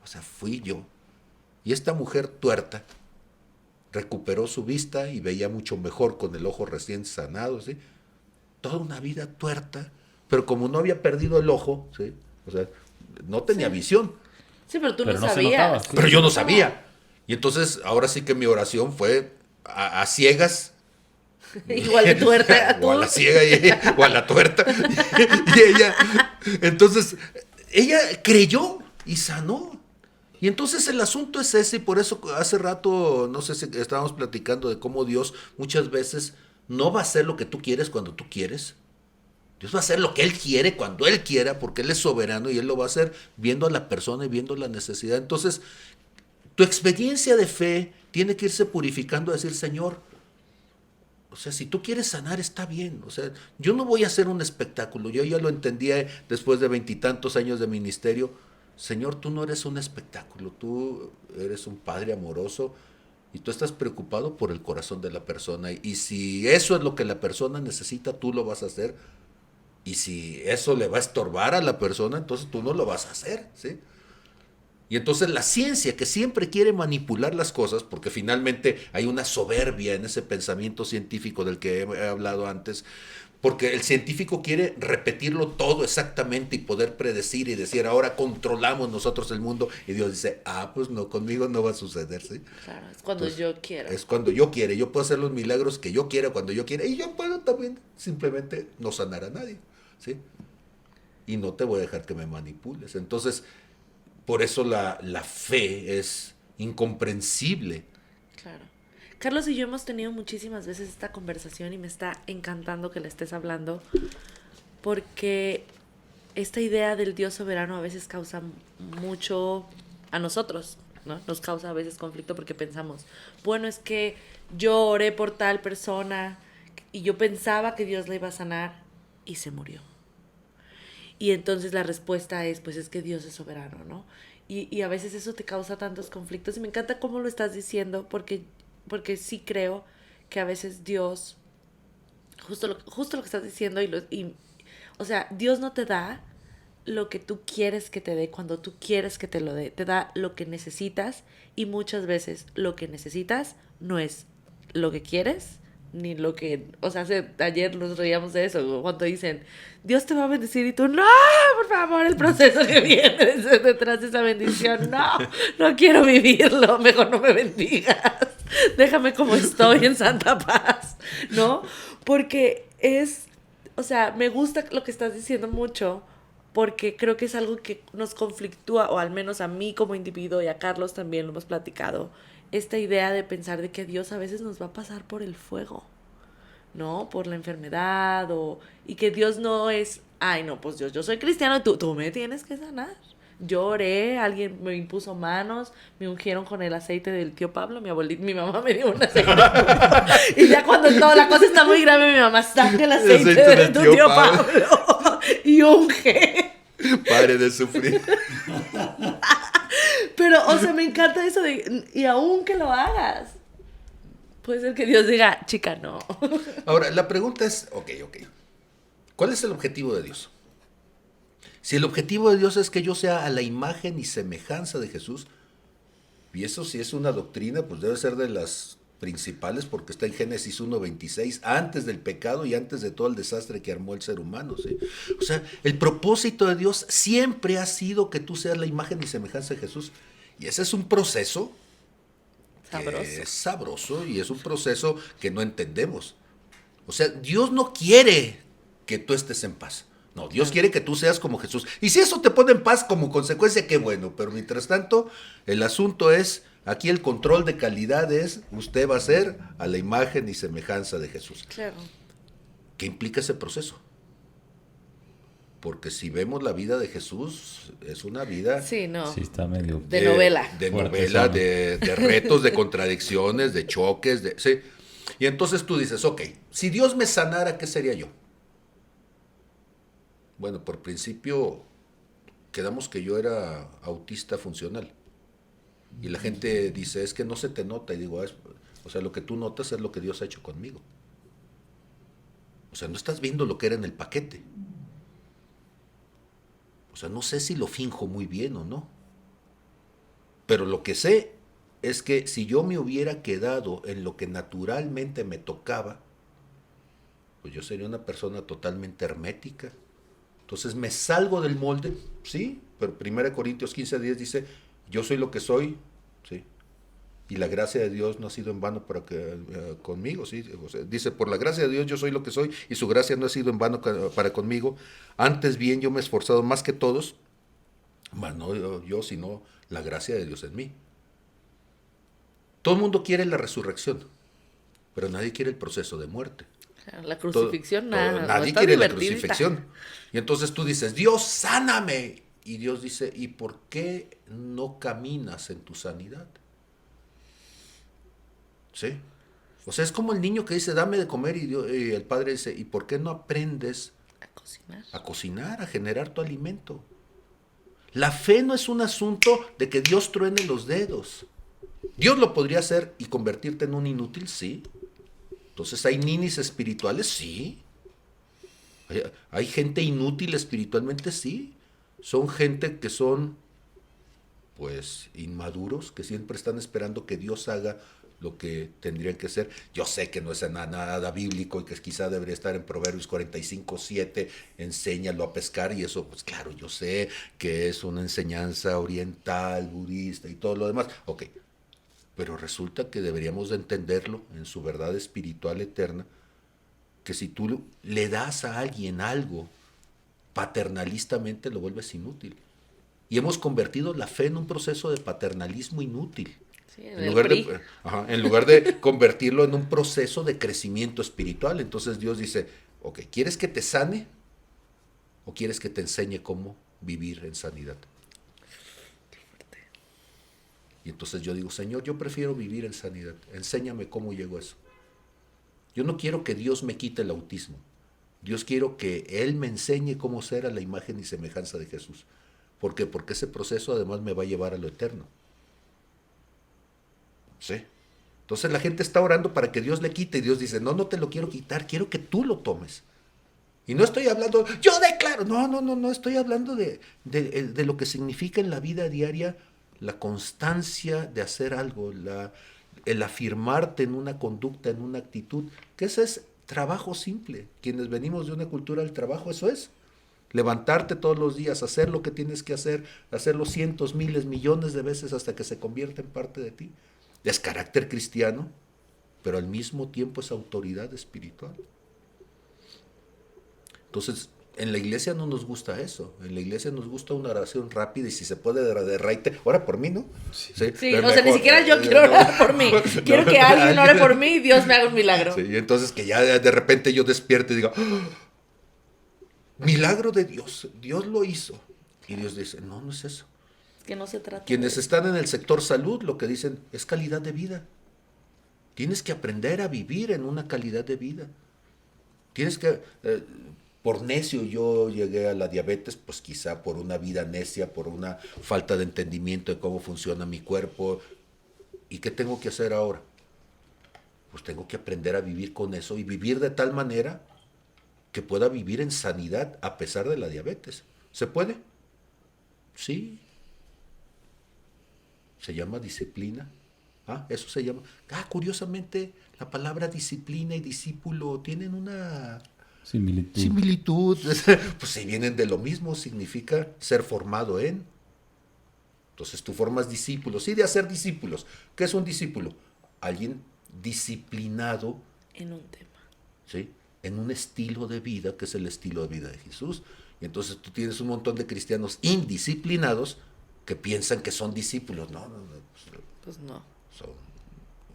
S4: O sea, fui yo. Y esta mujer tuerta recuperó su vista y veía mucho mejor con el ojo recién sanado, ¿sí? Toda una vida tuerta, pero como no había perdido el ojo, ¿sí? O sea, no tenía visión.
S1: Sí, pero tú
S2: Pero
S1: no
S2: no se
S1: sabías.
S2: notaba, sí.
S4: Pero yo no sabía. Y entonces, ahora sí que mi oración fue a ciegas.
S1: Igual de tuerta.
S4: O a la ciega o a la tuerta. Y ella, entonces, ella creyó y sanó. Y entonces el asunto es ese, y por eso hace rato, no sé si estábamos platicando de cómo Dios muchas veces no va a hacer lo que tú quieres cuando tú quieres. Dios va a hacer lo que Él quiere cuando Él quiera, porque Él es soberano y Él lo va a hacer viendo a la persona y viendo la necesidad. Entonces, tu experiencia de fe tiene que irse purificando a decir, Señor, o sea, si tú quieres sanar, está bien. O sea, yo no voy a hacer un espectáculo. Yo ya lo entendía después de 20 años de ministerio. Señor, tú no eres un espectáculo. Tú eres un Padre amoroso y tú estás preocupado por el corazón de la persona. Y si eso es lo que la persona necesita, tú lo vas a hacer. Y si eso le va a estorbar a la persona, entonces tú no lo vas a hacer, ¿sí? Y entonces la ciencia, que siempre quiere manipular las cosas, porque finalmente hay una soberbia en ese pensamiento científico del que he hablado antes, porque el científico quiere repetirlo todo exactamente y poder predecir y decir, ahora controlamos nosotros el mundo, y Dios dice, pues no, conmigo no va a suceder, ¿sí?
S1: Claro, es cuando
S4: Entonces,
S1: yo quiero.
S4: Es cuando yo quiera, yo puedo hacer los milagros que yo quiera, cuando yo quiera, y yo puedo también simplemente no sanar a nadie, ¿sí? Y no te voy a dejar que me manipules. Entonces, por eso la fe es incomprensible.
S1: Claro. Carlos y yo hemos tenido muchísimas veces esta conversación y me está encantando que le estés hablando porque esta idea del Dios soberano a veces causa mucho a nosotros, ¿no? Nos causa a veces conflicto porque pensamos, bueno, es que yo oré por tal persona y yo pensaba que Dios la iba a sanar y se murió. Y entonces la respuesta es, pues es que Dios es soberano, ¿no? Y a veces eso te causa tantos conflictos. Y me encanta cómo lo estás diciendo, porque sí creo que a veces Dios, justo lo que estás diciendo, o sea, Dios no te da lo que tú quieres que te dé cuando tú quieres que te lo dé. Te da lo que necesitas y muchas veces lo que necesitas no es lo que quieres, ni lo que, o sea, ayer nos reíamos de eso, cuando dicen, Dios te va a bendecir y tú, no, por favor, el proceso que viene detrás de esa bendición, no quiero vivirlo, mejor no me bendigas, déjame como estoy en santa paz, ¿no? Porque o sea, me gusta lo que estás diciendo mucho, porque creo que es algo que nos conflictúa, o al menos a mí como individuo y a Carlos también lo hemos platicado, esta idea de pensar de que Dios a veces nos va a pasar por el fuego, ¿no? Por la enfermedad, y que Dios no es, no, pues Dios, yo soy cristiano y tú me tienes que sanar. Yo oré, alguien me impuso manos, me ungieron con el aceite del tío Pablo, mi mamá me dio un aceite. Y ya cuando la cosa está muy grave, mi mamá saca el aceite de tu tío Pablo y unge.
S4: Pare de sufrir.
S1: Pero, o sea, me encanta eso de, y aún que lo hagas, puede ser que Dios diga, chica, no.
S4: Ahora, la pregunta es, ok. ¿Cuál es el objetivo de Dios? Si el objetivo de Dios es que yo sea a la imagen y semejanza de Jesús, y eso si es una doctrina, pues debe ser de las principales porque está en Génesis 1:26, antes del pecado y antes de todo el desastre que armó el ser humano, ¿sí? O sea, el propósito de Dios siempre ha sido que tú seas la imagen y semejanza de Jesús. Y ese es un proceso
S1: Sabroso.
S4: que es sabroso y es un proceso que no entendemos. O sea, Dios no quiere que tú estés en paz. No, Dios quiere que tú seas como Jesús. Y si eso te pone en paz como consecuencia, qué bueno. Pero mientras tanto, el asunto es, aquí el control de calidad es, usted va a ser a la imagen y semejanza de Jesús.
S1: Claro.
S4: ¿Qué implica ese proceso? Porque si vemos la vida de Jesús, es una vida
S1: Sí, no.
S2: Sí, está medio...
S1: De novela.
S4: De
S2: Fuerte
S4: novela,
S2: zona.
S4: de retos, de contradicciones, de choques, sí. Y entonces tú dices, ok, si Dios me sanara, ¿qué sería yo? Bueno, por principio, quedamos que yo era autista funcional. Y la gente dice, es que no se te nota. Y digo, o sea, lo que tú notas es lo que Dios ha hecho conmigo. O sea, no estás viendo lo que era en el paquete. O sea, no sé si lo finjo muy bien o no. Pero lo que sé es que si yo me hubiera quedado en lo que naturalmente me tocaba, pues yo sería una persona totalmente hermética. Entonces me salgo del molde, sí, pero 1 Corintios 15:10 dice, yo soy lo que soy, sí, y la gracia de Dios no ha sido en vano conmigo, sí, o sea, dice, por la gracia de Dios yo soy lo que soy, y su gracia no ha sido en vano para conmigo, antes bien yo me he esforzado más que todos, mas no yo, sino la gracia de Dios en mí. Todo el mundo quiere la resurrección, pero nadie quiere el proceso de muerte.
S1: La crucifixión, nada.
S4: Nadie
S1: está
S4: quiere la
S1: divertidita.
S4: crucifixión. Y entonces tú dices, Dios, sáname. Y Dios dice, ¿y por qué no caminas en tu sanidad? ¿Sí? O sea, es como el niño que dice, dame de comer, y el padre dice, ¿y por qué no aprendes
S1: A cocinar.
S4: a cocinar, a generar tu alimento? La fe no es un asunto de que Dios truene los dedos. Dios lo podría hacer y convertirte en un inútil, sí. Entonces, ¿hay ninis espirituales? Sí. ¿Hay gente inútil espiritualmente? Sí. Son gente que son, pues, inmaduros, que siempre están esperando que Dios haga lo que tendrían que hacer. Yo sé que no es nada bíblico y que quizá debería estar en Proverbios 45:7, enséñalo a pescar, y eso, pues claro, yo sé que es una enseñanza oriental, budista y todo lo demás. Ok, pero resulta que deberíamos de entenderlo en su verdad espiritual eterna, que si tú le das a alguien algo paternalistamente, lo vuelves inútil. Y hemos convertido la fe en un proceso de paternalismo inútil.
S1: Sí,
S4: En lugar de convertirlo en un proceso de crecimiento espiritual. Entonces Dios dice, ok, ¿quieres que te sane? ¿O quieres que te enseñe cómo vivir en sanidad? Y entonces yo digo, Señor, yo prefiero vivir en sanidad. Enséñame cómo llego a eso. Yo no quiero que Dios me quite el autismo. Dios quiero que Él me enseñe cómo ser a la imagen y semejanza de Jesús. ¿Por qué? Porque ese proceso además me va a llevar a lo eterno. ¿Sí? Entonces la gente está orando para que Dios le quite y Dios dice, no te lo quiero quitar, quiero que tú lo tomes. Y no estoy hablando, yo declaro, no, estoy hablando de lo que significa en la vida diaria la constancia de hacer algo, el afirmarte en una conducta, en una actitud, que ese es trabajo simple. Quienes venimos de una cultura del trabajo, eso es. Levantarte todos los días, hacer lo que tienes que hacer, hacerlo cientos, miles, millones de veces hasta que se convierta en parte de ti. Es carácter cristiano, pero al mismo tiempo es autoridad espiritual. Entonces, en la iglesia no nos gusta eso. En la iglesia nos gusta una oración rápida y si se puede de raite, ora por mí, ¿no?
S1: Sí, o sea, ni siquiera yo quiero orar por mí. Quiero que alguien ore por mí y Dios me haga un milagro.
S4: Sí, y entonces que ya de repente yo despierte y diga, ¡oh! Milagro de Dios, Dios lo hizo. Y Dios dice, no es eso.
S1: Que no se trata.
S4: Quienes están en el sector salud lo que dicen es calidad de vida. Tienes que aprender a vivir en una calidad de vida. Tienes que... por necio yo llegué a la diabetes, pues quizá por una vida necia, por una falta de entendimiento de cómo funciona mi cuerpo. ¿Y qué tengo que hacer ahora? Pues tengo que aprender a vivir con eso y vivir de tal manera que pueda vivir en sanidad a pesar de la diabetes. ¿Se puede? Sí. Se llama disciplina. Ah, eso se llama. Ah, curiosamente, la palabra disciplina y discípulo tienen una
S2: Similitud.
S4: similitud. Pues si vienen de lo mismo, significa ser formado en. Entonces tú formas discípulos. Sí, de hacer discípulos. ¿Qué es un discípulo? Alguien disciplinado,
S1: En un tema.
S4: ¿sí?, en un estilo de vida que es el estilo de vida de Jesús. Y entonces tú tienes un montón de cristianos indisciplinados que piensan que son discípulos. No, no, no,
S1: Pues no.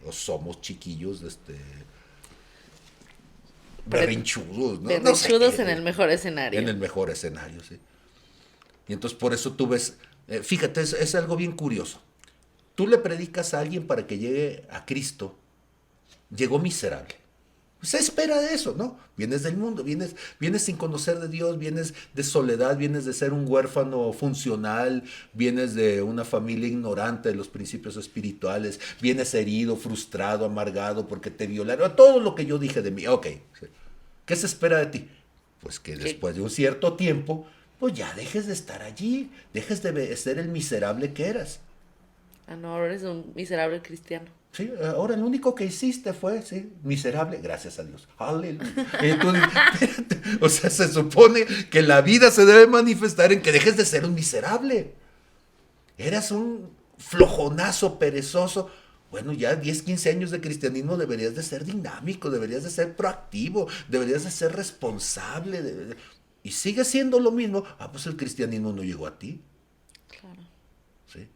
S4: o somos chiquillos
S1: Pero-
S4: berrinchudos, ¿no?
S1: Berrinchudos
S4: No sé,
S1: en el mejor escenario.
S4: en el mejor escenario, sí. Y entonces por eso tú ves, fíjate, es algo bien curioso. Tú le predicas a alguien para que llegue a Cristo, llegó miserable. Se espera de eso, ¿no? Vienes del mundo, vienes sin conocer de Dios, vienes de soledad, vienes de ser un huérfano funcional, vienes de una familia ignorante de los principios espirituales, vienes herido, frustrado, amargado porque te violaron, todo lo que yo dije de mí. Ok, ¿qué se espera de ti? Pues que después de un cierto tiempo, pues ya dejes de estar allí, dejes de ser el miserable que eras.
S1: Ah, no, ahora eres un miserable cristiano.
S4: Sí, ahora lo único que hiciste fue, sí, miserable, gracias a Dios. Aleluya. O sea, se supone que la vida se debe manifestar en que dejes de ser un miserable. Eras un flojonazo, perezoso. Bueno, ya 10, 15 años de cristianismo deberías de ser dinámico, deberías de ser proactivo, deberías de ser responsable. Y sigue siendo lo mismo. Ah, pues el cristianismo no llegó a ti.
S1: Claro.
S4: ¿Sí?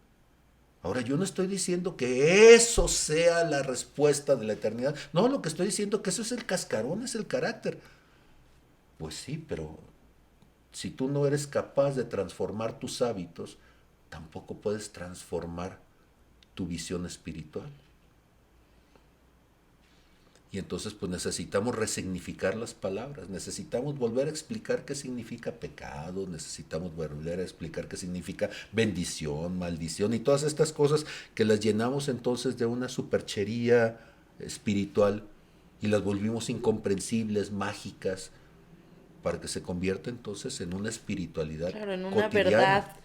S4: Ahora, yo no estoy diciendo que eso sea la respuesta de la eternidad. No, lo que estoy diciendo es que eso es el cascarón, es el carácter. Pues sí, pero si tú no eres capaz de transformar tus hábitos, tampoco puedes transformar tu visión espiritual. Y entonces pues necesitamos resignificar las palabras, necesitamos volver a explicar qué significa pecado, necesitamos volver a explicar qué significa bendición, maldición y todas estas cosas que las llenamos entonces de una superchería espiritual y las volvimos incomprensibles, mágicas, para que se convierta entonces en una espiritualidad
S1: Claro, en una
S4: cotidiana.
S1: verdad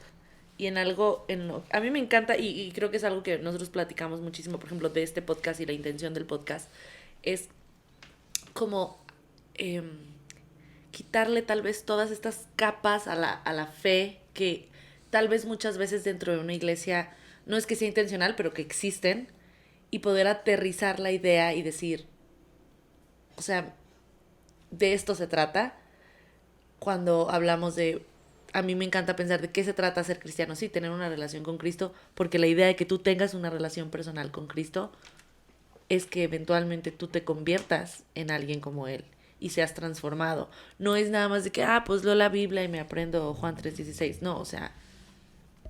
S1: y en algo a mí me encanta y creo que es algo que nosotros platicamos muchísimo, por ejemplo, de este podcast y la intención del podcast es como quitarle tal vez todas estas capas a la fe que tal vez muchas veces dentro de una iglesia no es que sea intencional, pero que existen, y poder aterrizar la idea y decir, o sea, de esto se trata cuando hablamos de, a mí me encanta pensar de qué se trata ser cristiano, sí, tener una relación con Cristo, porque la idea de que tú tengas una relación personal con Cristo es que eventualmente tú te conviertas en alguien como Él y seas transformado. No es nada más de que, pues leo la Biblia y me aprendo Juan 3:16. No, o sea,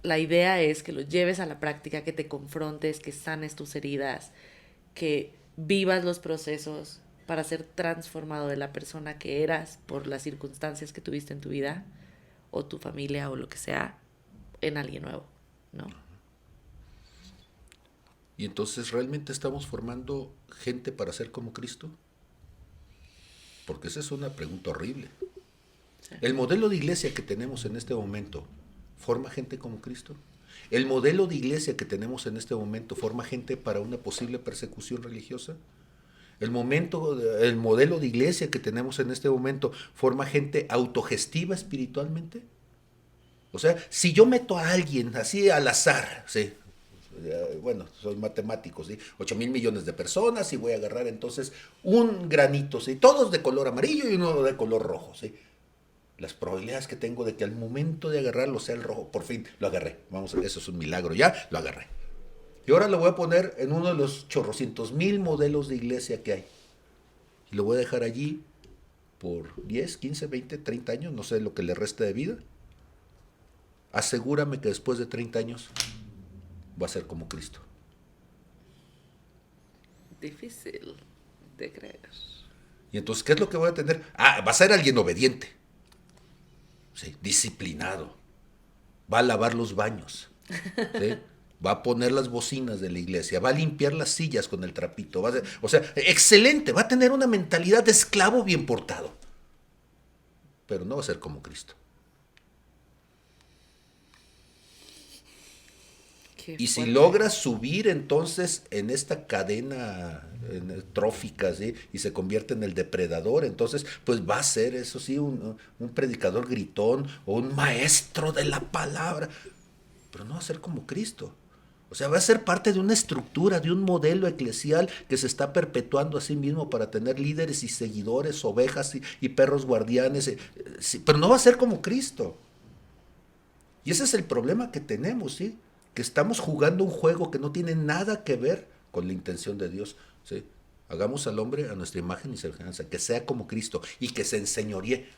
S1: la idea es que lo lleves a la práctica, que te confrontes, que sanes tus heridas, que vivas los procesos para ser transformado de la persona que eras por las circunstancias que tuviste en tu vida o tu familia o lo que sea en alguien nuevo, ¿no?
S4: Y entonces, ¿realmente estamos formando gente para ser como Cristo? Porque esa es una pregunta horrible.
S1: Sí.
S4: ¿El modelo de iglesia que tenemos en este momento forma gente como Cristo? ¿El modelo de iglesia que tenemos en este momento forma gente para una posible persecución religiosa? ¿El modelo de iglesia que tenemos en este momento forma gente autogestiva espiritualmente? O sea, si yo meto a alguien así al azar, ¿sí? Bueno, soy matemático, ¿sí? 8,000 millones de personas y voy a agarrar entonces un granito, ¿sí? Todos de color amarillo y uno de color rojo, ¿sí? Las probabilidades que tengo de que al momento de agarrarlo sea el rojo, por fin lo agarré. Vamos, eso es un milagro, ya lo agarré. Y ahora lo voy a poner en uno de los chorrocientos mil modelos de iglesia que hay. Y lo voy a dejar allí por 10, 15, 20, 30 años, no sé lo que le reste de vida. Asegúrame que después de 30 años va a ser como Cristo.
S1: Difícil de creer.
S4: Y entonces, ¿qué es lo que voy a tener? Va a ser alguien obediente. ¿sí? Disciplinado. Va a lavar los baños, ¿sí? Va a poner las bocinas de la iglesia, va a limpiar las sillas con el trapito. O sea, excelente, va a tener una mentalidad de esclavo bien portado. Pero no va a ser como Cristo. Y si logra subir entonces en esta cadena trófica, ¿sí? Y se convierte en el depredador, entonces pues va a ser, eso sí, un predicador gritón o un maestro de la palabra, pero no va a ser como Cristo. O sea, va a ser parte de una estructura, de un modelo eclesial que se está perpetuando a sí mismo para tener líderes y seguidores, ovejas y perros guardianes, sí, pero no va a ser como Cristo. Y ese es el problema que tenemos, ¿sí? Que estamos jugando un juego que no tiene nada que ver con la intención de Dios, ¿sí? Hagamos al hombre a nuestra imagen y semejanza, que sea como Cristo y que se enseñoree.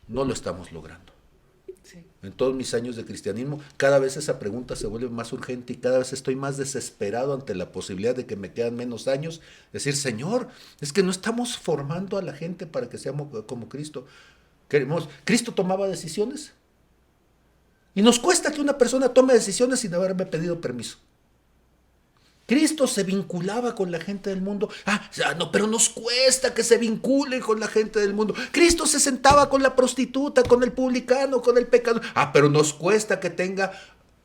S4: No lo estamos logrando. Sí. En todos mis años de cristianismo, cada vez esa pregunta se vuelve más urgente y cada vez estoy más desesperado ante la posibilidad de que me quedan menos años. Decir, Señor, es que no estamos formando a la gente para que seamos como Cristo. Cristo tomaba decisiones. Y nos cuesta que una persona tome decisiones sin haberme pedido permiso. Cristo se vinculaba con la gente del mundo. No, pero nos cuesta que se vincule con la gente del mundo. Cristo se sentaba con la prostituta, con el publicano, con el pecador. Pero nos cuesta que tenga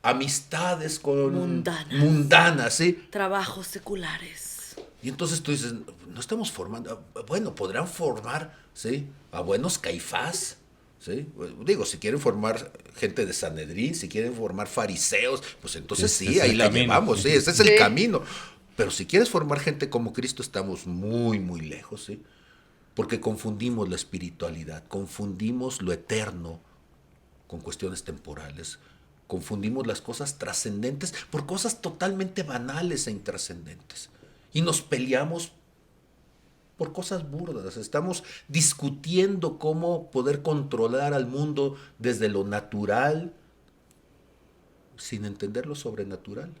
S4: amistades con mundanas, ¿sí?
S1: Trabajos seculares.
S4: Y entonces tú dices, no estamos formando. Bueno, podrán formar, ¿sí? A buenos Caifás. ¿Sí? Digo, si quieren formar gente de Sanedrín, si quieren formar fariseos, pues entonces sí, ahí la llevamos, sí, ese es el camino. Pero si quieres formar gente como Cristo, estamos muy, muy lejos, ¿sí? Porque confundimos la espiritualidad, confundimos lo eterno con cuestiones temporales, confundimos las cosas trascendentes por cosas totalmente banales e intrascendentes. Y nos peleamos por cosas burdas, estamos discutiendo cómo poder controlar al mundo desde lo natural sin entender lo sobrenatural.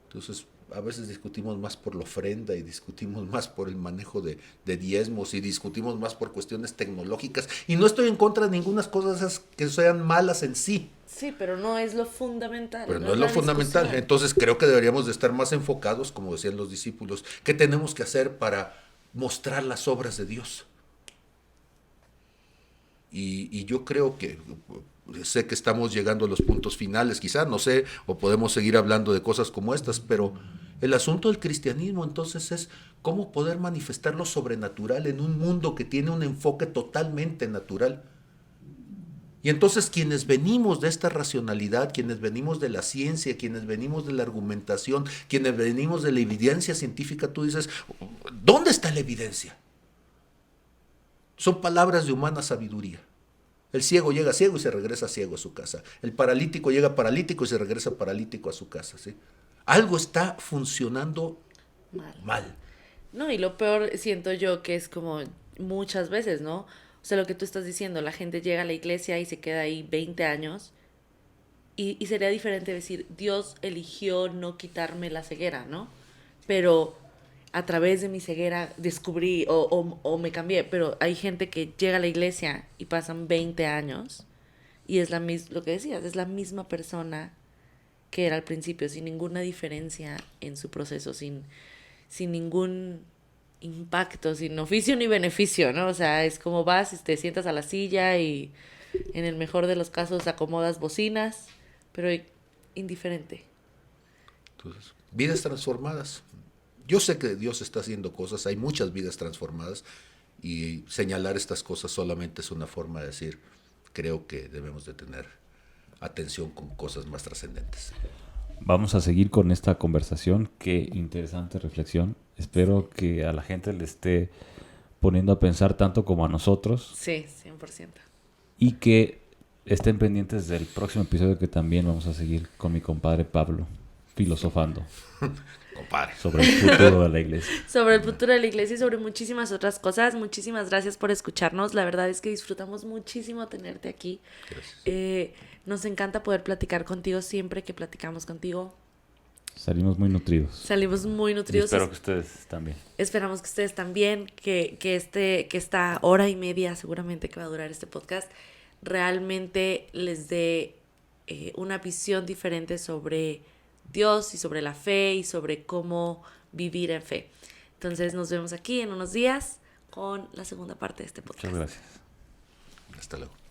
S4: Entonces, a veces discutimos más por la ofrenda y discutimos más por el manejo de diezmos y discutimos más por cuestiones tecnológicas. Y no estoy en contra de ninguna cosa esas que sean malas en sí.
S1: Sí, pero no es lo fundamental.
S4: Pero no es lo fundamental. Discusión. Entonces creo que deberíamos de estar más enfocados, como decían los discípulos, ¿qué tenemos que hacer para mostrar las obras de Dios? Y yo creo que, sé que estamos llegando a los puntos finales, quizás, no sé, o podemos seguir hablando de cosas como estas, pero el asunto del cristianismo entonces es cómo poder manifestar lo sobrenatural en un mundo que tiene un enfoque totalmente natural. Y entonces quienes venimos de esta racionalidad, quienes venimos de la ciencia, quienes venimos de la argumentación, quienes venimos de la evidencia científica, tú dices, ¿dónde está la evidencia? Son palabras de humana sabiduría. El ciego llega ciego y se regresa ciego a su casa. El paralítico llega paralítico y se regresa paralítico a su casa, ¿sí? Algo está funcionando mal.
S1: No, y lo peor siento yo que es como muchas veces, ¿no? O sea, lo que tú estás diciendo, la gente llega a la iglesia y se queda ahí 20 años y sería diferente decir, Dios eligió no quitarme la ceguera, ¿no? Pero a través de mi ceguera descubrí o me cambié, pero hay gente que llega a la iglesia y pasan 20 años y es lo que decías, es la misma persona que era al principio, sin ninguna diferencia en su proceso, sin ningún impacto, sin oficio ni beneficio, ¿no? O sea, es como vas y te sientas a la silla y en el mejor de los casos acomodas bocinas, pero indiferente.
S4: Entonces, vidas transformadas. Yo sé que Dios está haciendo cosas, hay muchas vidas transformadas y señalar estas cosas solamente es una forma de decir, creo que debemos de tener atención con cosas más trascendentes.
S2: Vamos a seguir con esta conversación. Qué interesante reflexión. Espero que a la gente le esté poniendo a pensar tanto como a nosotros.
S1: Sí, 100%.
S2: Y que estén pendientes del próximo episodio que también vamos a seguir con mi compadre Pablo, filosofando.
S4: Compadre.
S2: Sobre el futuro de la iglesia.
S1: Sobre el futuro de la iglesia y sobre muchísimas otras cosas. Muchísimas gracias por escucharnos. La verdad es que disfrutamos muchísimo tenerte aquí.
S4: Gracias.
S1: Nos encanta poder platicar contigo siempre que platicamos contigo.
S2: Salimos muy nutridos.
S1: Salimos muy
S2: Y
S1: nutridos.
S2: espero que ustedes también.
S1: Esperamos que ustedes también, que esta hora y media seguramente que va a durar este podcast, realmente les dé una visión diferente sobre Dios y sobre la fe y sobre cómo vivir en fe. Entonces nos vemos aquí en unos días con la segunda parte de este podcast.
S2: Muchas gracias.
S4: Hasta luego.